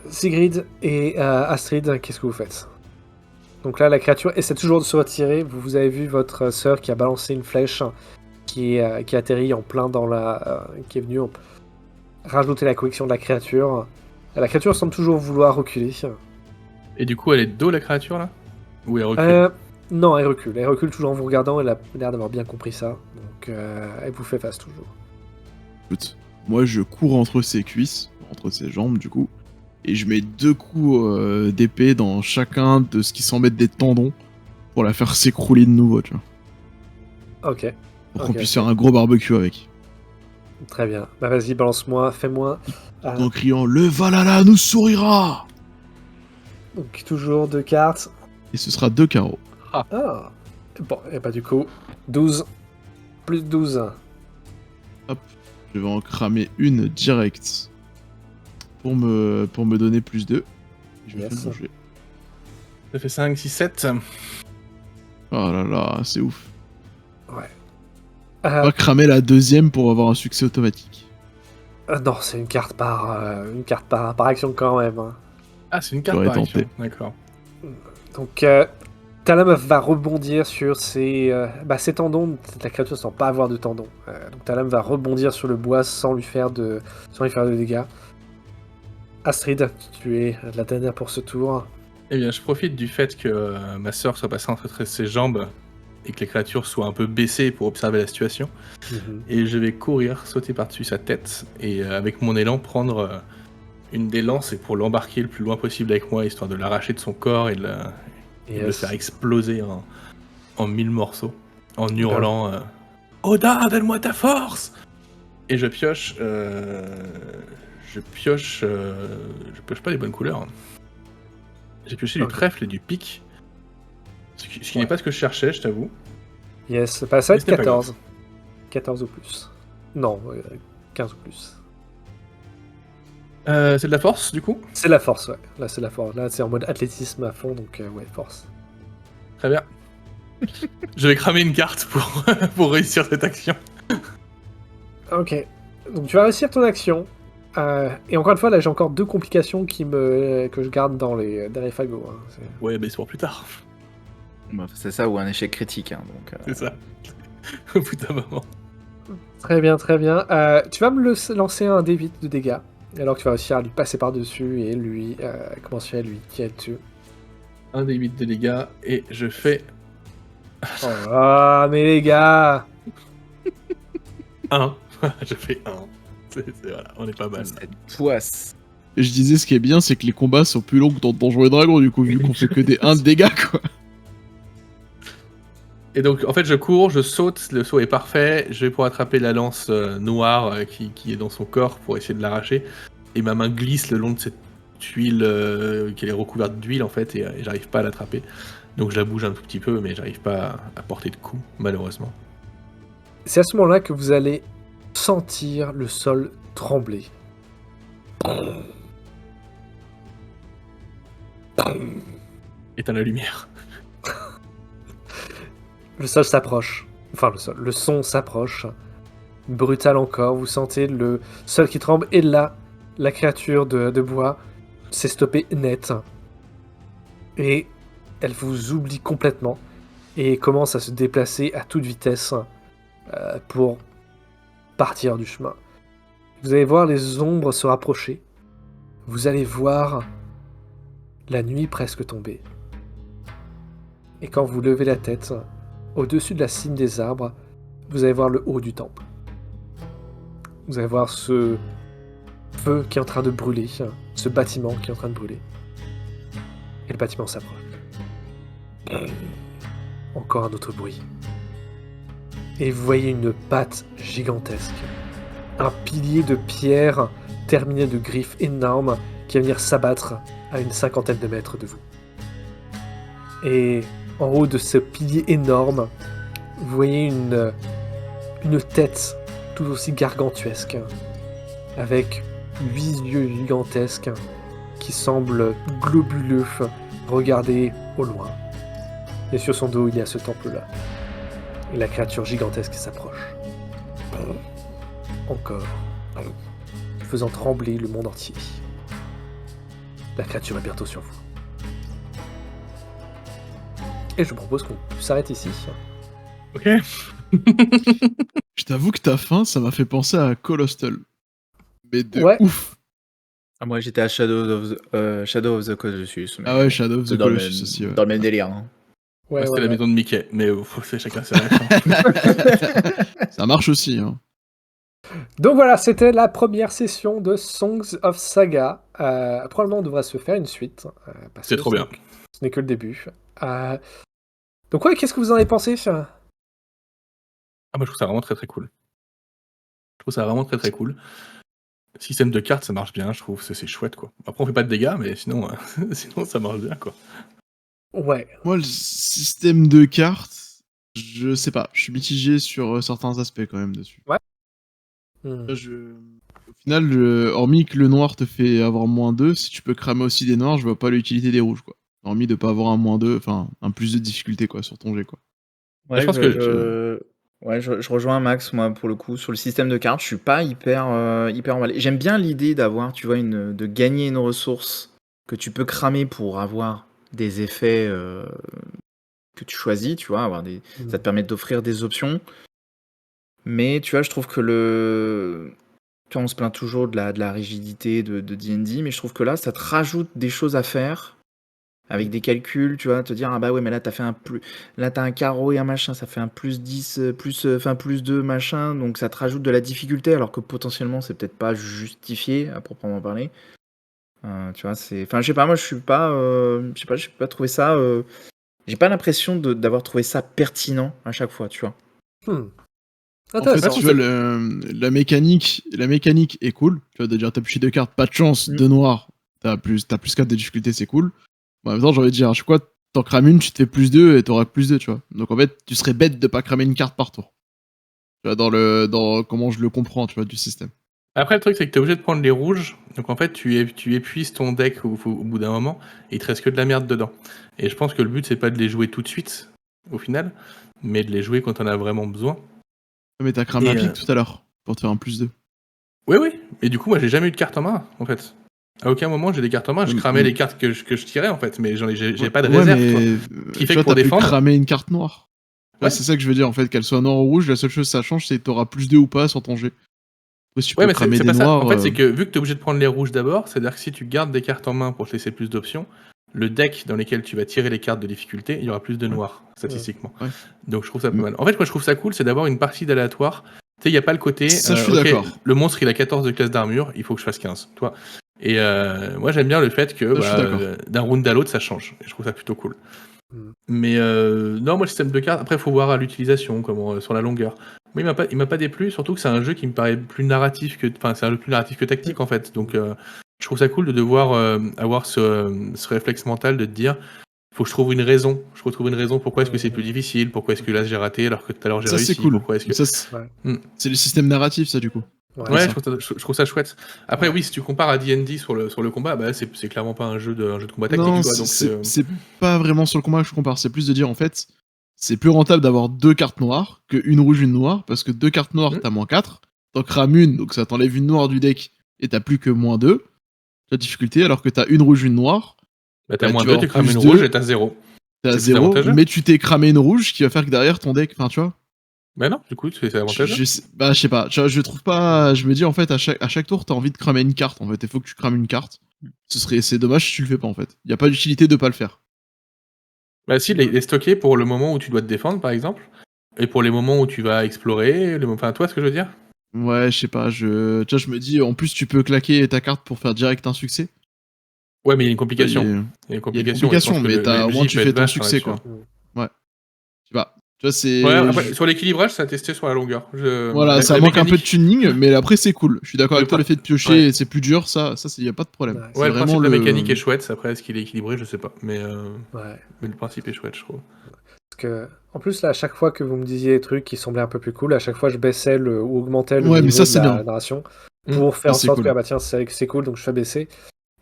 Sigrid et Astrid, qu'est-ce que vous faites? Donc là, la créature essaie toujours de se retirer. Vous avez vu votre sœur qui a balancé une flèche qui atterrit en plein dans la... qui est venue rajouter la connexion de la créature. La créature semble toujours vouloir reculer. Et du coup, elle est de dos, la créature, là? Ou elle recule? Non, elle recule. Elle recule toujours en vous regardant. Elle a l'air d'avoir bien compris ça. Donc, elle vous fait face toujours. Écoute, moi je cours entre ses cuisses, entre ses jambes du coup, et je mets 2 coups d'épée dans chacun de ce qui semble être des tendons pour la faire s'écrouler de nouveau, tu vois. Ok. Pour Ok, qu'on puisse ok. faire un gros barbecue avec. Très bien. Bah vas-y, balance-moi, fais-moi. En criant « Le Valhalla nous sourira !» Donc toujours 2 cartes. Et ce sera 2 carreaux. Ah. Bon, et bah du coup, 12. Plus 12. Hop, je vais en cramer une direct pour me donner plus 2. Je vais Yes. faire le jet. Ça fait 5, 6, 7. Oh là là, c'est ouf. Ouais. On va cramer la deuxième pour avoir un succès automatique. Non, c'est une carte par action quand même. Hein. Ah, c'est une carte J'aurais par action. tenté. D'accord. Donc, ta lame va rebondir sur ses tendons. La créature ne sent pas avoir de tendons. Donc, ta lame va rebondir sur le bois sans lui faire de dégâts. Astrid, tu es la dernière pour ce tour. Eh bien, je profite du fait que ma sœur soit passée entre ses jambes et que les créatures soient un peu baissées pour observer la situation. Et je vais courir, sauter par-dessus sa tête et avec mon élan prendre une des lances et pour l'embarquer le plus loin possible avec moi, histoire de l'arracher de son corps et de le faire exploser en 1000 morceaux, en hurlant Oda, donne-moi ta force! Et je pioche. Je pioche pas les bonnes couleurs. Hein. J'ai pioché du trèfle et du pic. Ce qui n'est pas ce que je cherchais, je t'avoue. Yes, ça va être Mais ce n'est pas 14. 14 ou plus. Non, 15 ou plus. C'est de la force, du coup? C'est la force, ouais. Là, c'est la force. Là, c'est en mode athlétisme à fond, donc ouais, force. Très bien. Je vais cramer une carte pour réussir cette action. Ok. Donc, tu vas réussir ton action. Et encore une fois, là, j'ai encore 2 complications que je garde dans les fagots. Hein. Ouais, mais c'est pour plus tard. Bah, c'est ça, ou un échec critique. Hein, donc, C'est ça. Au bout d'un moment. Très bien, très bien. Tu vas me lancer un D8 de dégâts. Alors que tu vas réussir à lui passer par-dessus et lui commencer à lui tirer dessus. Un des 8 de dégâts et je fais Ah, mais les gars 1. Je fais 1. Voilà, on est pas mal. cette poisse. Et je disais, ce qui est bien, c'est que les combats sont plus longs que dans Donjons et Dragons, du coup, vu qu'on fait que des 1 de dégâts, quoi. Et donc, en fait, je cours, je saute, le saut est parfait, je vais pour attraper la lance noire qui est dans son corps pour essayer de l'arracher, et ma main glisse le long de cette tuile qui est recouverte d'huile, en fait, et j'arrive pas à l'attraper. Donc je la bouge un tout petit peu, mais j'arrive pas à porter de coup, malheureusement. C'est à ce moment-là que vous allez sentir le sol trembler. Éteins la lumière. Le sol s'approche. Enfin, le son s'approche. Brutal encore. Vous sentez le sol qui tremble. Et là, la créature de bois s'est stoppée net. Et elle vous oublie complètement. Et commence à se déplacer à toute vitesse pour partir du chemin. Vous allez voir les ombres se rapprocher. Vous allez voir la nuit presque tomber. Et quand vous levez la tête, au-dessus de la cime des arbres, vous allez voir le haut du temple. Vous allez voir ce feu qui est en train de brûler, ce bâtiment qui est en train de brûler. Et le bâtiment s'approche. Encore un autre bruit. Et vous voyez une patte gigantesque. Un pilier de pierre terminé de griffes énormes qui va venir s'abattre à une 50aine de mètres de vous. Et en haut de ce pilier énorme, vous voyez une tête tout aussi gargantuesque, avec 8 yeux gigantesques qui semblent globuleux regarder au loin. Et sur son dos, il y a ce temple-là. Et la créature gigantesque s'approche. Encore. Faisant trembler le monde entier. La créature est bientôt sur vous. Et je propose qu'on s'arrête ici. Ok. Je t'avoue que ta fin, ça m'a fait penser à Colostal. Mais de Ouais. ouf. Ah, moi j'étais à Shadow of the Colossus. Mais Ah ouais, Shadow of the c'est dans le Colossus aussi, ouais. Dans le même délire. Hein. Ouais, C'était ouais, la ouais. maison de Mickey, mais c'est chacun ses rêves. Ça marche aussi, hein. Donc voilà, c'était la première session de Songs of Saga. Probablement on devrait se faire une suite. Parce C'est que trop bien. Ce n'est que le début. Donc ouais, qu'est-ce que vous en avez pensé Ah, moi je trouve ça vraiment très très cool. Je trouve ça vraiment très très cool. Le système de cartes, ça marche bien, je trouve, c'est chouette quoi. Après on fait pas de dégâts, mais sinon, sinon ça marche bien quoi. Ouais. Moi, le système de cartes, Je sais pas, je suis mitigé sur certains aspects quand même dessus. Hmm. Là, au final, hormis que le noir te fait avoir -2, si tu peux cramer aussi des noirs, je vois pas l'utilité des rouges, quoi. Hormis de pas avoir un -2, enfin, un plus de difficulté, quoi, sur ton jet, quoi. Je Ouais, pense que je rejoins Max, moi, pour le coup. Sur le système de cartes, je suis pas hyper emballé. J'aime bien l'idée d'avoir, tu vois, de gagner une ressource que tu peux cramer pour avoir des effets que tu choisis, tu vois, ça te permet d'offrir des options. Mais tu vois, je trouve que tu vois, on se plaint toujours de la rigidité de D&D, mais je trouve que là, ça te rajoute des choses à faire avec des calculs, tu vois, te dire, ah bah ouais, mais là, là, t'as un carreau et un machin, ça fait un +10, +2, machin, donc ça te rajoute de la difficulté, alors que potentiellement, c'est peut-être pas justifié, à proprement parler. Tu vois, enfin, je sais pas, moi, j'ai pas trouvé ça, j'ai pas l'impression d'avoir trouvé ça pertinent à chaque fois, tu vois. Hmm. En fait, Intéressant. tu vois, la mécanique est cool. Tu vois, de dire, t'as pioché 2 cartes, pas de chance, Mm. 2 noirs, t'as plus 4 de difficulté, c'est cool. Bon, en même temps, j'ai envie de dire, à chaque fois, t'en crames une, tu te fais +2 et t'auras +2, tu vois. Donc en fait, tu serais bête de pas cramer une carte par tour. Tu vois, dans comment je le comprends, tu vois, du système. Après, le truc, c'est que tu es obligé de prendre les rouges. Donc, en fait, tu épuises ton deck au bout d'un moment. Et il te reste que de la merde dedans. Et je pense que le but, c'est pas de les jouer tout de suite, au final, mais de les jouer quand on a vraiment besoin. Mais t'as cramé Et, un pic tout à l'heure, pour te faire un +2. Oui, oui. Et du coup, moi, j'ai jamais eu de carte en main, en fait. À aucun moment, j'ai des cartes en main. Je cramais les cartes que je tirais, en fait. Mais j'ai pas de réserve, mais, toi. Ce qui fait tu que vois, pour t'as pu défendre. cramer une carte noire. Ouais. C'est ça que je veux dire, en fait, qu'elle soit noire ou rouge, la seule chose que ça change, c'est que t'auras +2 ou pas sur ton jet. Après, si tu Ouais, peux mais cramer c'est des pas ça. noirs. En fait, c'est que vu que tu es obligé de prendre les rouges d'abord, c'est-à-dire que si tu gardes des cartes en main pour te laisser plus d'options, le deck dans lequel tu vas tirer les cartes de difficulté, il y aura plus de noirs, statistiquement. Ouais. Donc je trouve ça pas mal. En fait, moi je trouve ça cool, c'est d'avoir une partie d'aléatoire. Tu sais, il n'y a pas le côté. Ça, je suis ok, d'accord. le monstre il a 14 de classe d'armure, il faut que je fasse 15. Toi. Et moi j'aime bien le fait que Ça, je suis d'accord. d'un round à l'autre ça change. Et je trouve ça plutôt cool. Mm. Mais non, moi le système de cartes, après il faut voir à l'utilisation, comment sur la longueur. Moi il m'a pas déplu, surtout que c'est un jeu qui me paraît plus narratif que. Enfin, c'est un jeu plus narratif que tactique en fait. Donc je trouve ça cool de devoir avoir ce réflexe mental de te dire faut que je trouve une raison. Je retrouve une raison pourquoi est-ce que c'est plus difficile, pourquoi est-ce que là j'ai raté alors que tout à l'heure j'ai Ça, réussi. c'est cool. Pourquoi est-ce que. Ça, Ouais. c'est le système narratif, ça, du coup. Ouais, ça. je trouve ça chouette. Après, Ouais. oui, si tu compares à D&D sur le combat, bah, c'est clairement pas un jeu de combat tactique. Non, Quoi, donc c'est pas vraiment sur le combat que je compare. C'est plus de dire, en fait, c'est plus rentable d'avoir 2 cartes noires que une rouge, une noire, parce que 2 cartes noires, t'as -4. T'en crames une, donc ça t'enlève une noire du deck, et t'as plus que -2. La difficulté, alors que t'as une rouge, une noire. bah, t'as tu vas -2, tu avoir crames une +2, rouge et t'as 0. T'as C'est plus 0, avantageux. mais tu t'es cramé une rouge, qui va faire que derrière ton deck, enfin, tu vois. Bah non, du coup, c'est avantageux. Je sais pas. Je trouve pas. Je me dis, en fait, à chaque tour, t'as envie de cramer une carte. En fait, il faut que tu crames une carte. C'est dommage si tu le fais pas, en fait. Y a pas d'utilité de pas le faire. Bah si, les stocker pour le moment où tu dois te défendre, par exemple, et pour les moments où tu vas explorer, enfin, toi, ce que je veux dire. Ouais, je sais pas. Tu vois, je me dis, en plus, tu peux claquer ta carte pour faire direct un succès. Ouais, mais il y a une complication. Il y a Il y a une une complication, et je pense complication, que mais le au MJ moins, tu peut fais être ton vache succès, là-dessus. quoi. Ouais. Tu vois. Tu vois, c'est. Ouais, après, sur l'équilibrage, ça a testé sur la longueur. Voilà, ça la manque un peu de mécanique. tuning, mais après, c'est cool. Je suis d'accord avec toi, le fait de piocher, Ouais. c'est plus dur, ça, y a pas de problème. Ouais. C'est Ouais, le vraiment principe de la mécanique est chouette. Après, est-ce qu'il est équilibré, je sais pas. Mais Ouais. le principe est chouette, je trouve. Parce que, en plus, là, à chaque fois que vous me disiez des trucs qui semblaient un peu plus cool, à chaque fois, je baissais ou augmentais le Ouais, mais niveau ça, de c'est la bien. narration pour faire Ça, en c'est sorte que, cool. ah bah tiens, c'est cool, donc je fais baisser.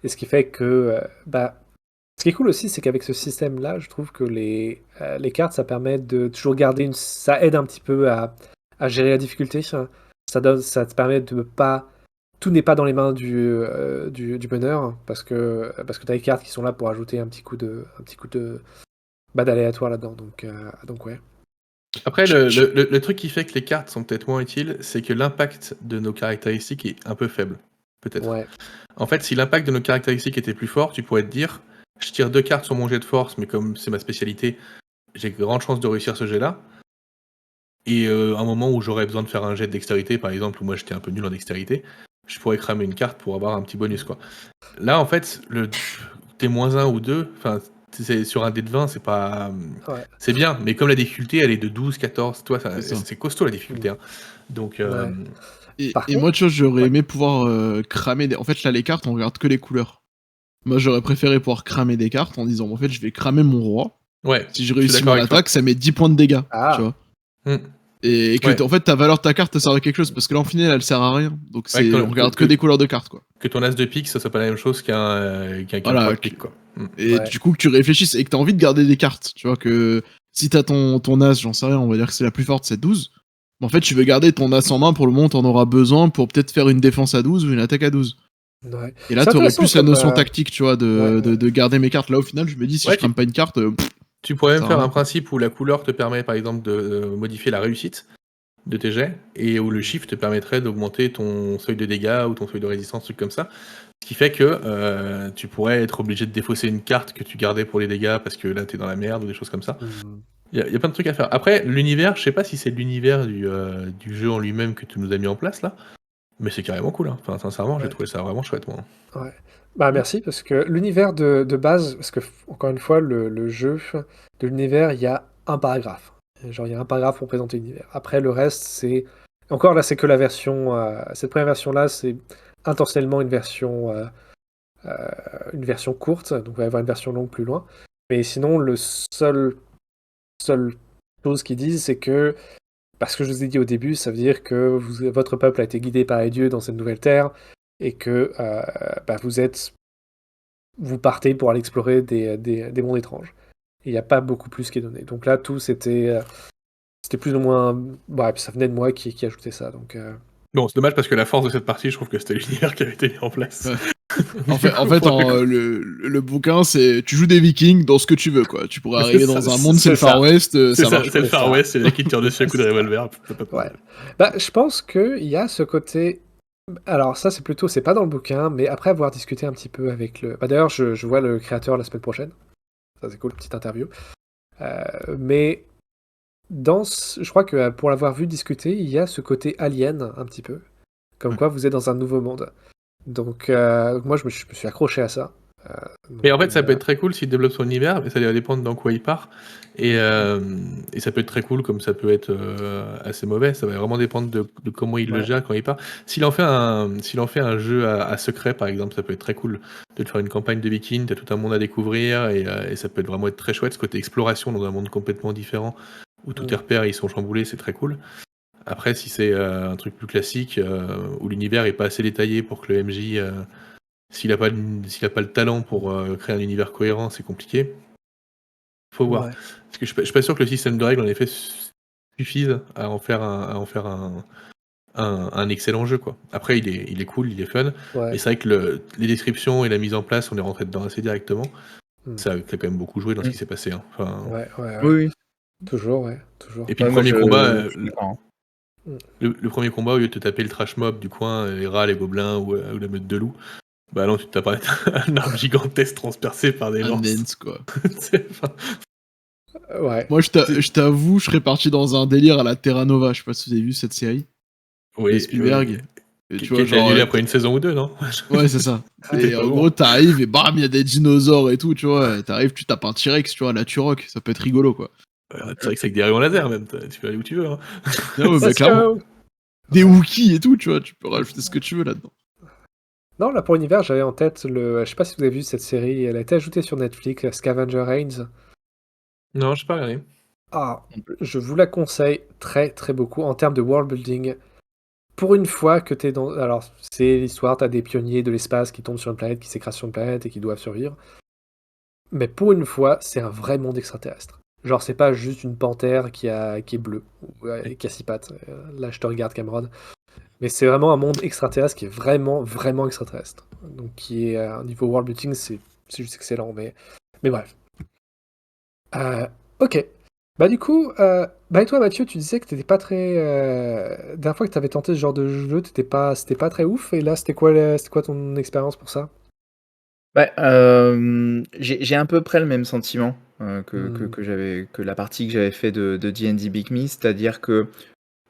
Et ce qui fait que, ce qui est cool aussi, c'est qu'avec ce système-là, je trouve que les cartes, ça permet de toujours garder ça aide un petit peu à gérer la difficulté. Ça te permet de pas. Tout n'est pas dans les mains du meneur, parce que tu as les cartes qui sont là pour ajouter un petit coup de d'aléatoire là-dedans. Donc ouais. Après, le truc qui fait que les cartes sont peut-être moins utiles, c'est que l'impact de nos caractéristiques est un peu faible. Peut-être. Ouais. En fait, si l'impact de nos caractéristiques était plus fort, tu pourrais te dire je tire 2 cartes sur mon jet de force, mais comme c'est ma spécialité, j'ai grande chance de réussir ce jet-là. Et un moment où j'aurais besoin de faire un jet de dextérité, par exemple, où moi j'étais un peu nul en dextérité, je pourrais cramer une carte pour avoir un petit bonus, quoi. Là, en fait, t'es -1 ou 2, enfin, sur un dé de 20, c'est pas. Ouais. C'est bien, mais comme la difficulté, elle est de 12, 14, toi, C'est ça. c'est costaud la difficulté. Hein. Donc. Ouais. Par Et moi, tu vois, j'aurais ouais. aimé pouvoir cramer des. En fait, là, les cartes, on regarde que les couleurs. Moi, j'aurais préféré pouvoir cramer des cartes en disant, en fait, je vais cramer mon roi. Ouais, Si je suis réussis d'accord mon avec toi. attaque, ça met 10 points de dégâts, Ah. tu vois. Hmm. Et que Ouais. en fait ta valeur de ta carte te sert à quelque chose parce que là en final elle sert à rien. Donc Ouais, on regarde que des couleurs de cartes quoi. Que ton as de pique, ça soit pas la même chose qu'un Voilà, 3 de pique, quoi. Et Ouais. du coup que tu réfléchisses et que t'as envie de garder des cartes, tu vois, que si t'as ton as, j'en sais rien, on va dire que c'est la plus forte, c'est 12. En fait, tu veux garder ton as en main pour le moment, t'en auras besoin pour peut-être faire une défense à 12 ou une attaque à 12. Ouais. Et là, C'est t'aurais intéressant plus la comme, notion tactique, tu vois, ouais. de garder mes cartes. Là, au final, je me dis, si Ouais, je crame pas une carte, Tu pourrais même Ça faire va, un quoi. principe où la couleur te permet, par exemple, de modifier la réussite de tes jets, et où le chiffre te permettrait d'augmenter ton seuil de dégâts ou ton seuil de résistance, truc comme ça. Ce qui fait que tu pourrais être obligé de défausser une carte que tu gardais pour les dégâts parce que là t'es dans la merde ou des choses comme ça. Hmm. Il y a plein de trucs à faire. Après, l'univers, je sais pas si c'est l'univers du jeu en lui-même que tu nous as mis en place là, mais c'est carrément cool. Hein. Enfin, sincèrement, j'ai Ouais. trouvé ça vraiment chouette, moi. Ouais. Bah merci, parce que l'univers de base, parce que encore une fois, le jeu de l'univers, il y a un paragraphe. Genre, il y a un paragraphe pour présenter l'univers. Après, le reste, c'est. Encore là, c'est que la version. Cette première version-là, c'est intentionnellement euh, une version courte, donc il va y avoir une version longue plus loin. Mais sinon, le seule chose qu'ils disent, c'est que, parce que je vous ai dit au début, ça veut dire que votre peuple a été guidé par les dieux dans cette nouvelle terre, et que bah, vous partez pour aller explorer des mondes étranges. Il n'y a pas beaucoup plus qui est donné. Donc là, tout c'était plus ou moins. Ouais, puis ça venait de moi qui ajoutait ça. Donc, Bon, c'est dommage parce que la force de cette partie, je trouve que c'était l'univers qui avait été mis en place. Ouais. Du En fait, coup, pour le coup- le bouquin, c'est tu joues des Vikings dans ce que tu veux, quoi. Tu pourrais C'est arriver ça, dans un monde, c'est le c'est ça. Far West, c'est ça ça, marche. c'est le C'est Far ça. West, c'est là qui te tire dessus à coups de revolver. Pas de Ouais. problème. Bah, je pense qu'il y a ce côté. Alors, ça, c'est pas dans le bouquin, mais après avoir discuté un petit peu avec le. Bah, d'ailleurs, je vois le créateur la semaine prochaine. Ça, c'est cool, petite interview. Mais je crois que pour l'avoir vu discuter, il y a ce côté alien un petit peu. Comme Ouais. quoi vous êtes dans un nouveau monde. Donc, moi, je me suis accroché à ça. Mais en fait, ça Donc, peut être très cool s'il développe son univers, mais ça va dépendre dans quoi il part. Et ça peut être très cool comme ça peut être assez mauvais. Ça va vraiment dépendre de comment il le Ouais. gère quand il part. S'il en fait un jeu à secret, par exemple, ça peut être très cool de te faire une campagne de Viking. T'as tout un monde à découvrir et ça peut vraiment être très chouette. Ce côté exploration dans un monde complètement différent où tous tes repères ils sont chamboulés, c'est très cool. Après, si c'est un truc plus classique où l'univers est pas assez détaillé pour que le MJ s'il a pas le talent pour créer un univers cohérent, c'est compliqué. Faut voir. Ouais. Parce que je suis pas sûr que le système de règles, en effet, suffise à en faire un excellent jeu, quoi. Après, il est cool, il est fun. Ouais. Mais c'est vrai que les descriptions et la mise en place, on est rentré dedans assez directement. Mm. Ça a quand même beaucoup joué dans ce qui s'est passé. Hein. Enfin, Ouais. Oui, oui. Toujours, ouais. Toujours. et puis Ouais, le moi, premier combat, je suis d'accord, hein. le premier combat, au lieu de te taper le trash mob du coin, les rats, les gobelins ou la meute de loups, bah non, tu te tapes un arbre gigantesque transpercé par des Un lances. Nens, quoi. Enfin, Ouais. Moi, je t'avoue, je serais parti dans un délire à la Terra Nova. Je sais pas si vous avez vu cette série de oui, Spielberg. Et qui tu a vois, été genre, annulé après une saison ou deux, non? ouais, c'est ça. C'était Et pas en bon. gros, t'arrives et bam, il y a des dinosaures et tout, tu vois. T'arrives, tu tapes un T-Rex, tu vois, là, tu rock. Ça peut être rigolo, quoi. C'est vrai que c'est avec des rayons laser même, tu peux aller où tu veux. Hein. Non, ouais, bah, Let's clairement. go! Des Wookiees et tout, tu vois. Tu peux rajouter ce que tu veux là-dedans. Non, là pour l'univers, j'avais en tête Je sais pas si vous avez vu cette série, elle a été ajoutée sur Netflix, Scavenger Reigns. Non, je sais pas regardé. Ah, je vous la conseille très très beaucoup en termes de world building. Pour une fois que t'es dans. Alors, c'est l'histoire, t'as des pionniers de l'espace qui tombent sur une planète, qui s'écrasent sur une planète et qui doivent survivre. Mais pour une fois, c'est un vrai monde extraterrestre. Genre, c'est pas juste une panthère qui est bleue, ou qui a 6 pattes. Là, je te regarde, Cameron. Mais c'est vraiment un monde extraterrestre qui est vraiment, vraiment extraterrestre. Donc, qui est au niveau world building, c'est juste excellent. Mais bref. Ok. Bah, du coup, bah, et toi, Mathieu, tu disais que t'étais pas très. La dernière fois que t'avais tenté ce genre de jeu, c'était pas très ouf. Et là, c'était quoi ton expérience pour ça? Ouais, j'ai à peu près le même sentiment Hmm. que la partie que j'avais fait de D&D Big Me, c'est-à-dire que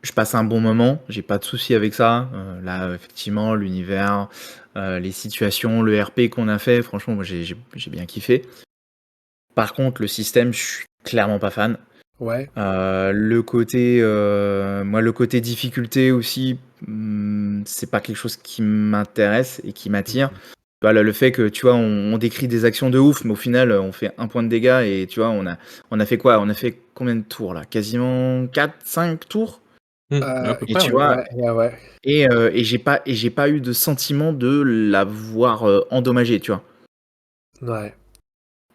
je passe un bon moment, j'ai pas de souci avec ça. Là, effectivement, l'univers, les situations, le RP qu'on a fait, franchement, moi j'ai bien kiffé. Par contre, le système, je suis clairement pas fan. Ouais. Le côté difficulté aussi, c'est pas quelque chose qui m'intéresse et qui m'attire. vois, le fait que, tu vois, on décrit des actions de ouf, mais au final, on fait 1 point de dégâts et tu vois, on a fait quoi? On a fait combien de tours là? Quasiment 4-5 tours? À peu Et près, tu ouais. vois, Ouais. et j'ai pas eu de sentiment de l'avoir endommagé, tu vois. Ouais.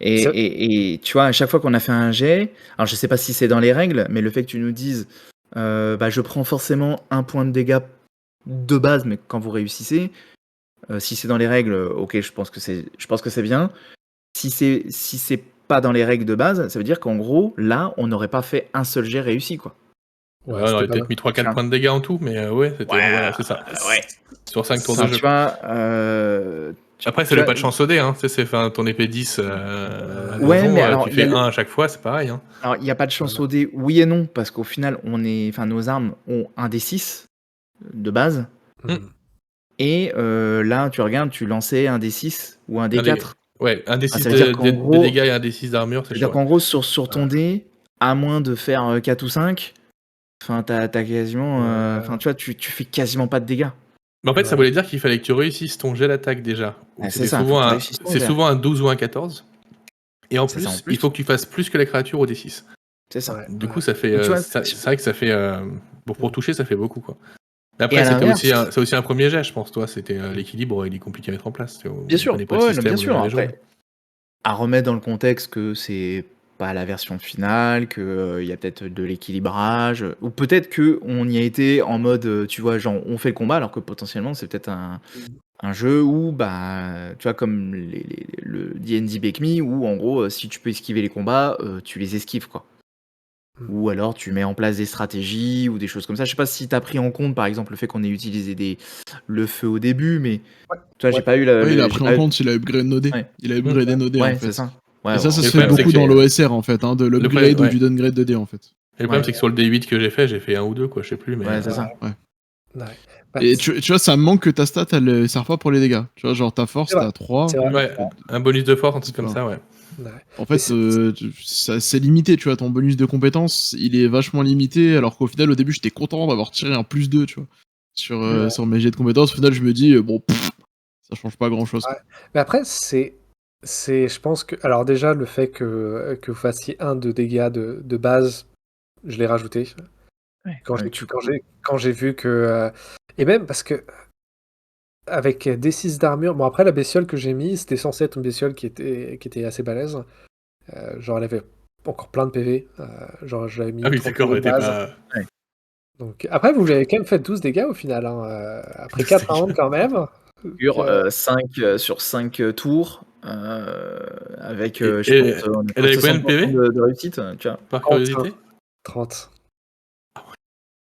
Et, C'est- et tu vois, à chaque fois qu'on a fait un jet, alors je sais pas si c'est dans les règles, mais le fait que tu nous dises, bah, je prends forcément 1 point de dégâts de base, mais quand vous réussissez, si c'est dans les règles, ok, je pense que c'est bien. Si c'est pas dans les règles de base, ça veut dire qu'en gros, là, on n'aurait pas fait un seul jet réussi, quoi. Ouais, Ouais, on c'était aurait pas peut-être mal. mis 3-4 Tiens. points de dégâts en tout, mais ouais, c'était Ouais, voilà, c'est ça. ouais. Sur 5 tours de Enfin, jeu. tu vois, Après, tu c'est le vois, pas de chance au dé, hein. Tu sais, c'est ton épée 10 à ouais, donjon, mais alors, tu fais 1 à chaque fois, c'est pareil. Hein. alors, il n'y a pas de chance au dé, oui et non, parce qu'au final, nos armes ont un D6 de base. Mhm. Et là, tu regardes, tu lançais un D6 ou un Un dé- D4. Ouais, un D6 Ça veut dire qu'en de gros, dégâts et un D6 d'armure, c'est chaud. sur ton dé, à moins de faire 4 ou 5, enfin, t'as quasiment. Enfin, tu vois, tu fais quasiment pas de dégâts. Mais en fait, ça Ouais. voulait dire qu'il fallait que tu réussisses ton jet d'attaque déjà. Ah, c'est ça, faut que tu réussisses ton C'est jet. souvent un 12 ou un 14. Et en C'est ça, en plus, plus. il faut que tu fasses plus que la créature au D6. C'est ça. Ouais. Du coup, ça fait. Donc, tu vois, C'est vrai que ça fait. Pour toucher, ça fait beaucoup, quoi. Mais Et après, à c'est l'inverse, aussi un premier jet, je pense. Toi, c'était l'équilibre, il est compliqué à mettre en place. Tu vois, bien on sûr, connaît pas le ouais, non, système, bien on est sûr. dans les jaunes. Après, à remettre dans le contexte que c'est pas la version finale, qu'il y a peut-être de l'équilibrage, ou peut-être qu'on y a été en mode, tu vois, genre on fait le combat, alors que potentiellement c'est peut-être un jeu où, bah, tu vois, comme le D&D Bake Me, où en gros, si tu peux esquiver les combats, tu les esquives, quoi. Ou alors tu mets en place des stratégies ou des choses comme ça. Je sais pas si tu as pris en compte, par exemple, le fait qu'on ait utilisé le feu au début, mais tu vois, j'ai pas eu Ouais, il a j'ai pris en pas eu... compte, il a upgrade nos dés. Ouais, Il a upgradé nos dés en ouais, c'est fait. ça. Ouais, Et ça alors, se le fait problème, c'est beaucoup que dans l'OSR en fait, hein, de Le problème, l'upgrade ou ouais. du downgrade de dés en fait. Et le problème, Ouais. c'est que sur le D8 que j'ai fait 1 ou 2, quoi, je sais plus. Mais, Ouais, c'est ça. Ouais. Ouais. Bah, Et tu vois, ça me manque que ta stat, elle sert pas pour les dégâts. Tu vois, genre ta force, c'est vrai. t'as 3. C'est vrai. Ouais, un bonus de force, un truc C'est comme pas- ça, ouais. Ouais. En Mais fait, c'est limité, tu vois, ton bonus de compétence, il est vachement limité, alors qu'au final, au début, j'étais content d'avoir tiré un +2, tu vois, Ouais. sur mes jets de compétences. Au final, je me dis, bon, ça change pas grand-chose. Ouais. Mais après, je pense que, alors déjà, le fait que vous fassiez 1 de dégâts de base, je l'ai rajouté. Ouais. Quand j'ai vu que, et même parce que avec D6 d'armure, bon après la bestiole que j'ai mis, c'était censé être une bestiole qui était assez balèze. Genre elle avait encore plein de PV. Genre je l'avais mis Ah oui, 30 d'accord, PV ouais, de t'es base. pas. Donc après vous lui avez quand même fait 12 dégâts au final, hein, après 4 rounds quand même. Donc, Sur 5 tours, avec, Et, je pense, on a elle avait posté combien de 100% PV de réussite, tu vois. par 30, curiosité 30.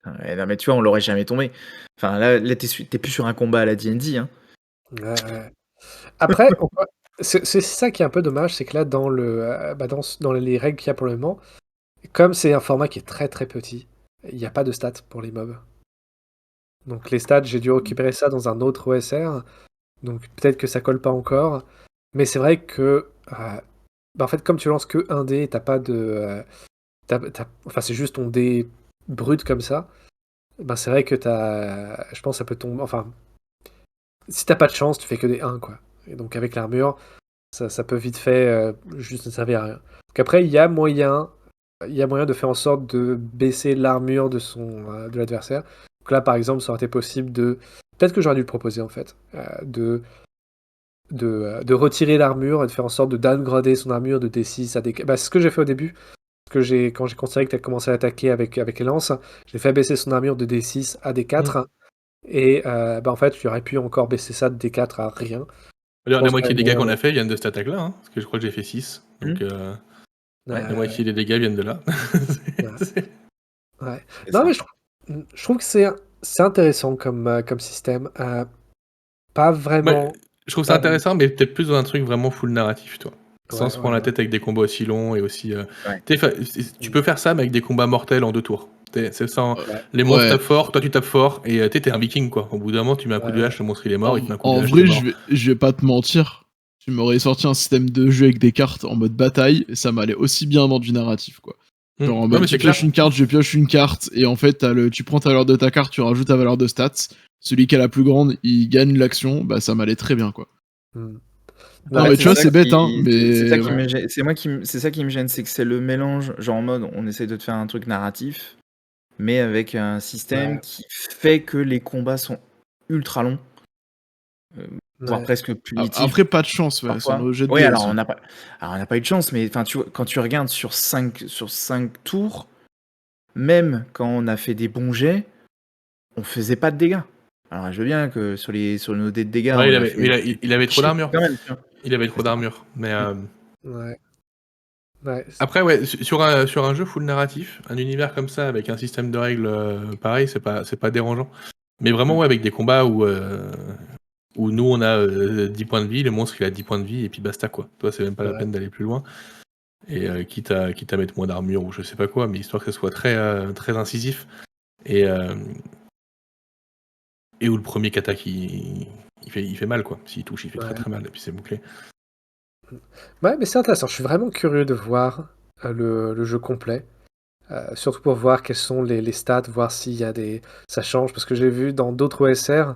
Ouais, non, mais tu vois, on l'aurait jamais tombé. Enfin, là t'es plus sur un combat à la D&D, hein. Ouais. Après, c'est ça qui est un peu dommage, c'est que là dans les règles qu'il y a pour le moment, comme c'est un format qui est très très petit, il n'y a pas de stats pour les mobs. Donc les stats, j'ai dû récupérer ça dans un autre OSR. Donc peut-être que ça colle pas encore. Mais c'est vrai que en fait, comme tu lances que un dé, t'as pas de. Enfin, c'est juste ton dé brut comme ça. Ben, c'est vrai que je pense que ça peut tomber. Enfin, si t'as pas de chance, tu fais que des 1, quoi. Et donc avec l'armure, ça peut vite fait juste ne servir à rien. Donc après, il y a moyen de faire en sorte de baisser l'armure de l'adversaire. Donc là, par exemple, ça aurait été possible de. Peut-être que j'aurais dû le proposer en fait. De retirer l'armure et de faire en sorte de downgrader son armure de D6 à D4. Bah, c'est ce que j'ai fait au début. Parce que quand j'ai considéré que tu as commencé à attaquer avec les lances, j'ai fait baisser son armure de D6 à D4. Et en fait, j'aurais pu encore baisser ça de D4 à rien. La pense moitié quand des même dégâts qu'on moyen a fait viennent de cette attaque-là, hein, parce que je crois que j'ai fait 6. Donc, Ouais, la moitié des dégâts viennent de là. Ouais. c'est Non, ça. mais je trouve que c'est intéressant comme système. Pas vraiment. Ouais, je trouve ça intéressant, mais peut-être plus dans un truc vraiment full narratif, toi. Sans se prendre la tête avec des combats aussi longs et aussi. Ouais. Tu peux faire ça, mais avec des combats mortels en 2 tours. C'est sans. Ouais. Les monstres Ouais. tapent fort, toi tu tapes fort, et t'es un viking, quoi. Au bout d'un moment, tu mets un coup de Ouais. hache, le monstre il est mort, il te met un coup En de hache, vrai, t'es mort. je vais pas te mentir. Tu m'aurais sorti un système de jeu avec des cartes en mode bataille, et ça m'allait aussi bien dans du narratif, quoi. Genre en Non, mode, mais tu c'est clair. pioches une carte, je pioche une carte, et en fait, tu prends ta valeur de ta carte, tu rajoutes ta valeur de stats. Celui qui a la plus grande, il gagne l'action, bah ça m'allait très bien, quoi. Hmm. Non, Ouais, mais C'est tu vois, ça c'est bête, hein, c'est ça mais qui ouais. me gêne. C'est ça qui me gêne, c'est que c'est le mélange, genre en mode on essaie de te faire un truc narratif, mais avec un système ouais, qui fait que les combats sont ultra longs, voire ouais. presque punitifs Après, pas de chance, ouais, sur parfois. nos jets de Oui, dés alors aussi. on n'a pas eu de chance, mais enfin, quand tu regardes sur 5 tours, même quand on a fait des bons jets, on faisait pas de dégâts. Alors je veux bien que sur nos dés de dégâts, Ouais, on a fait il avait trop chier d'armure. quand même, tu vois. Il avait Mais trop c'était pas. d'armure. Mais Ouais. Ouais. après, ouais, sur un jeu full narratif, un univers comme ça, avec un système de règles pareil, c'est pas dérangeant. Mais vraiment, ouais, avec des combats où nous, on a 10 points de vie, le monstre, il a 10 points de vie, et puis basta, quoi. Toi, c'est même pas la Ouais. peine d'aller plus loin. Et quitte à mettre moins d'armure ou je sais pas quoi, mais histoire que ce soit très incisif. Et, euh, et où le premier kata il fait mal, quoi. S'il touche, il fait très Ouais. très mal, et puis c'est bouclé. Ouais, mais c'est intéressant. Je suis vraiment curieux de voir le jeu complet. Surtout pour voir quels sont les stats, voir s'il y a des. Ça change. Parce que j'ai vu dans d'autres OSR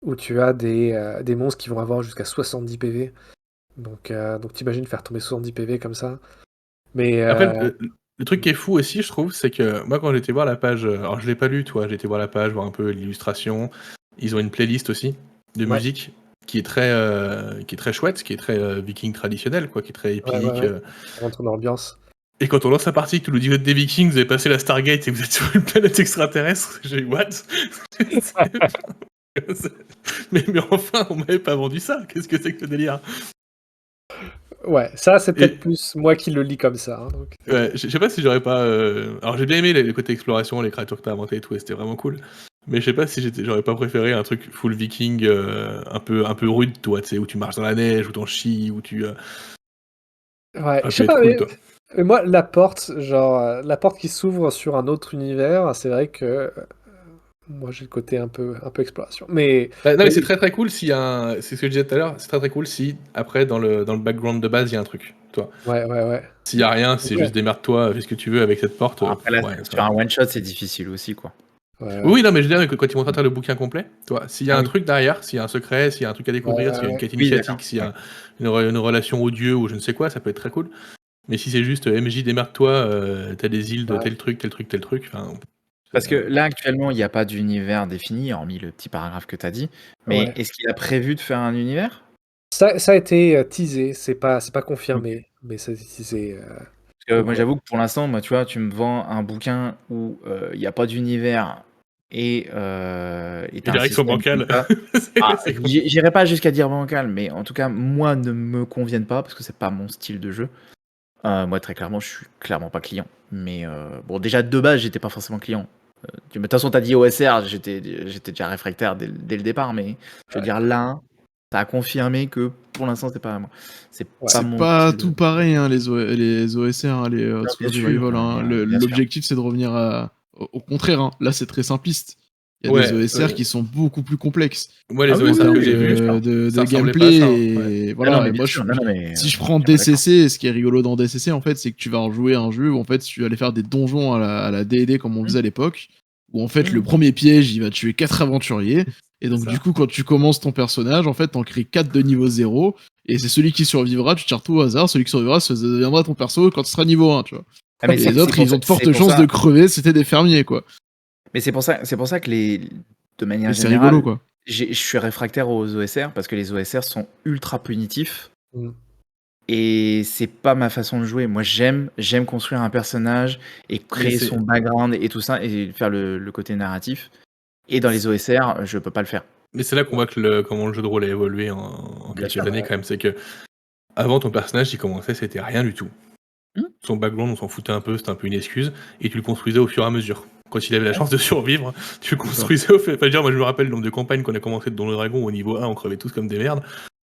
où tu as des monstres qui vont avoir jusqu'à 70 PV. Donc t'imagines faire tomber 70 PV comme ça. Mais Après, le truc qui est fou aussi, je trouve, c'est que moi, quand j'étais voir la page, alors je l'ai pas lu, toi, j'ai été voir la page, voir un peu l'illustration. Ils ont une playlist aussi de ouais, musique qui est très chouette, qui est très viking traditionnel, quoi, qui est très ouais, ouais, épique. ouais. Ça rentre dans l'ambiance. Et quand on lance la partie, que tu nous dis vous êtes des vikings, vous avez passé la Stargate et vous êtes sur une planète extraterrestre, j'ai what? mais enfin, on m'avait pas vendu ça. Qu'est-ce que c'est que le délire? Ouais, ça c'est peut-être Et plus moi qui le lis comme ça, hein, donc, ouais, je sais pas si j'aurais pas. Alors j'ai bien aimé les côtés exploration, les créatures que t'as inventées et tout, et c'était vraiment cool. Mais je sais pas si j'aurais pas préféré un truc full viking, un peu rude, toi, tu sais, où tu marches dans la neige, où t'en chies, où tu. Ouais, Ça je peut sais être pas, cool, toi. mais moi, la porte, genre, la porte qui s'ouvre sur un autre univers, c'est vrai que moi j'ai le côté un peu exploration. Mais, Bah, non, mais mais c'est oui, très très cool s'il y a un. C'est ce que je disais tout à l'heure, c'est très très cool si après dans le background de base il y a un truc, toi. ouais, ouais, ouais. S'il y a rien, Donc, c'est ouais, juste démerde-toi, fais ce que tu veux avec cette porte. Après là, Ouais, sur un one shot, c'est difficile aussi, quoi. ouais, Oui, ouais, oui, non, mais je veux dire que quand ils vont sortir le bouquin complet, toi, s'il y a Ah un oui. truc derrière, s'il y a un secret, s'il y a un truc à ouais, découvrir, s'il y a une ouais, quête Oui, d'accord. initiatique, s'il y Ouais. a une relation au dieu ou je ne sais quoi, ça peut être très cool. Mais si c'est juste MJ démerde-toi, t'as des îles de ouais. tel truc, tel truc, tel truc, enfin. Parce c'est, que là, actuellement, il n'y a pas d'univers défini, hormis le petit paragraphe que tu as dit. Mais Ouais. est-ce qu'il a prévu de faire un univers? Ça a été teasé, c'est pas Ok. confirmé, mais ça a été teasé. Parce que Donc moi, ouais. j'avoue que pour l'instant, moi, tu vois, tu me vends un bouquin où il n'y a pas d'univers et Les t'as un directions système comme bancales, ça. Ah, c'est compliqué. j'irai pas jusqu'à dire bancal, mais en tout cas, moi, ne me conviennent pas parce que c'est pas mon style de jeu. Moi, très clairement, je suis clairement pas client. Mais bon, déjà de base, j'étais pas forcément client. De toute façon, t'as dit OSR, j'étais déjà réfractaire dès le départ, mais je veux Ouais, dire là, t'as confirmé que pour l'instant, c'est pas moi. C'est ouais, pas C'est mon pas style de. tout pareil, hein, les OSR, hein, les Non, Old bien School sûr, Revival. non, Hein. mais bien sûr. L'objectif, c'est de revenir au contraire. Hein. Là, c'est très simpliste. Il y a des Ouais, OSR qui sont beaucoup plus complexes moi, Ah les oui, en oui, OSR oui, que termes oui, j'ai bien vus, sûr. de ça ressemblait pas à ça, hein, ouais. gameplay. Et Ah non, voilà. mais Et bien moi, sûr, non, non, mais si je je prends suis bien d'accord. DCC, ce qui est rigolo dans DCC, en fait, c'est que tu vas rejouer un jeu où en fait, tu vas aller faire des donjons à la D&D comme on Hum, faisait à l'époque, où en fait, le hum, premier piège, il va tuer 4 aventuriers. Et c'est donc, du ça. coup, quand tu commences ton personnage, en fait, t'en crées 4 de niveau 0. Et c'est celui qui survivra, tu tires tout au hasard. Celui qui survivra, ça deviendra ton perso quand tu seras niveau 1, tu vois. Ah, mais Et les autres, ils ont de c'est fortes pour chances de ça. crever, c'était des fermiers, quoi. Mais c'est pour ça que de manière Et c'est rigolo, générale, quoi. je suis réfractaire aux OSR parce que les OSR sont ultra punitifs. mm, Et c'est pas ma façon de jouer. Moi, j'aime construire un personnage et Mais créer son c'est background et tout ça et faire le côté narratif. Et dans les OSR, je peux pas le faire. mais c'est là qu'on voit que comment le jeu de rôle a évolué en Bien quelques sûr. années ouais, quand même. C'est que avant ton personnage, il commençait, c'était rien du tout. Hmm. Son background, on s'en foutait un peu, c'était un peu une excuse, et tu le construisais au fur et à mesure. Quand il avait la chance de survivre, tu le C'est ça. construisais au fur et à mesure. Moi, je me rappelle le nombre de campagnes qu'on a commencé de Donjons et Dragons au niveau 1, on crevait tous comme des merdes.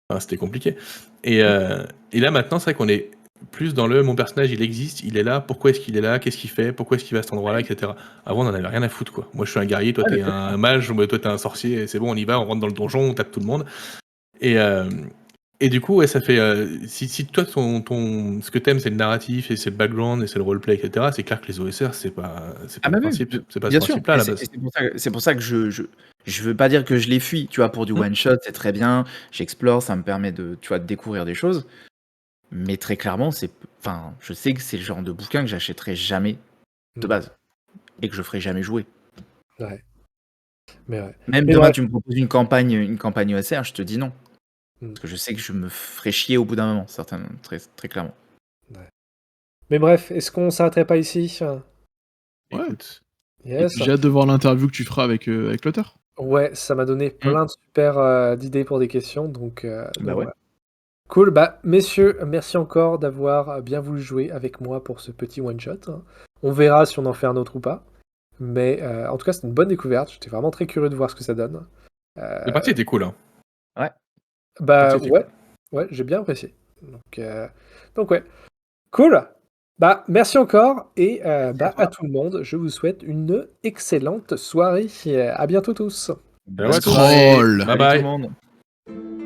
Enfin, c'était compliqué. Et là, maintenant, c'est vrai qu'on est plus dans mon personnage, il existe, il est là, pourquoi est-ce qu'il est là, qu'est-ce qu'il fait, pourquoi est-ce qu'il va à cet endroit-là, etc. Avant, on en avait rien à foutre, quoi. Moi, je suis un guerrier, toi, Ouais, mais t'es un mage, toi, t'es un sorcier, et c'est bon, on y va, on rentre dans le donjon, on tape tout le monde. Et, euh, et du coup, ouais, ça fait. Si toi, ce que t'aimes, c'est le narratif, et c'est le background, et c'est le roleplay, etc., c'est clair que les OSR, c'est pas Ah le bah oui, principe, c'est pas ce bien sûr. principe-là, à Et la c'est base. c'est pour ça que Je veux pas dire que je les fuis, tu vois, pour du Mmh. one shot, c'est très bien. J'explore, ça me permet de, tu vois, de découvrir des choses. Mais très clairement, enfin, je sais que c'est le genre de bouquin que j'achèterai jamais de Mm. base et que je ferai jamais jouer. Ouais. Mais ouais. Même Mais demain, bref. tu me proposes une campagne OSR, je te dis non. Mm. Parce que je sais que je me ferai chier au bout d'un moment, certainement, très, très clairement. Mais bref, est-ce qu'on s'arrêterait pas ici? Ouais. Écoute, Et Yes. puis j'ai hâte de voir l'interview que tu feras avec l'auteur. Ouais, ça m'a donné plein de super d'idées pour des questions, donc Bah ouais. ouais. Cool, bah messieurs, merci encore d'avoir bien voulu jouer avec moi pour ce petit one-shot. Hein. On verra si on en fait un autre ou pas. Mais en tout cas, c'est une bonne découverte. J'étais vraiment très curieux de voir ce que ça donne. la partie était cool. Hein. Ouais. Bah Partie était ouais, ouais, j'ai bien apprécié. Donc ouais, cool. Bah merci encore et bah à tout le monde, je vous souhaite une excellente soirée. À bientôt tous. Bonne à tous. soirée. Scroll. Salut Bye tout le bye. monde.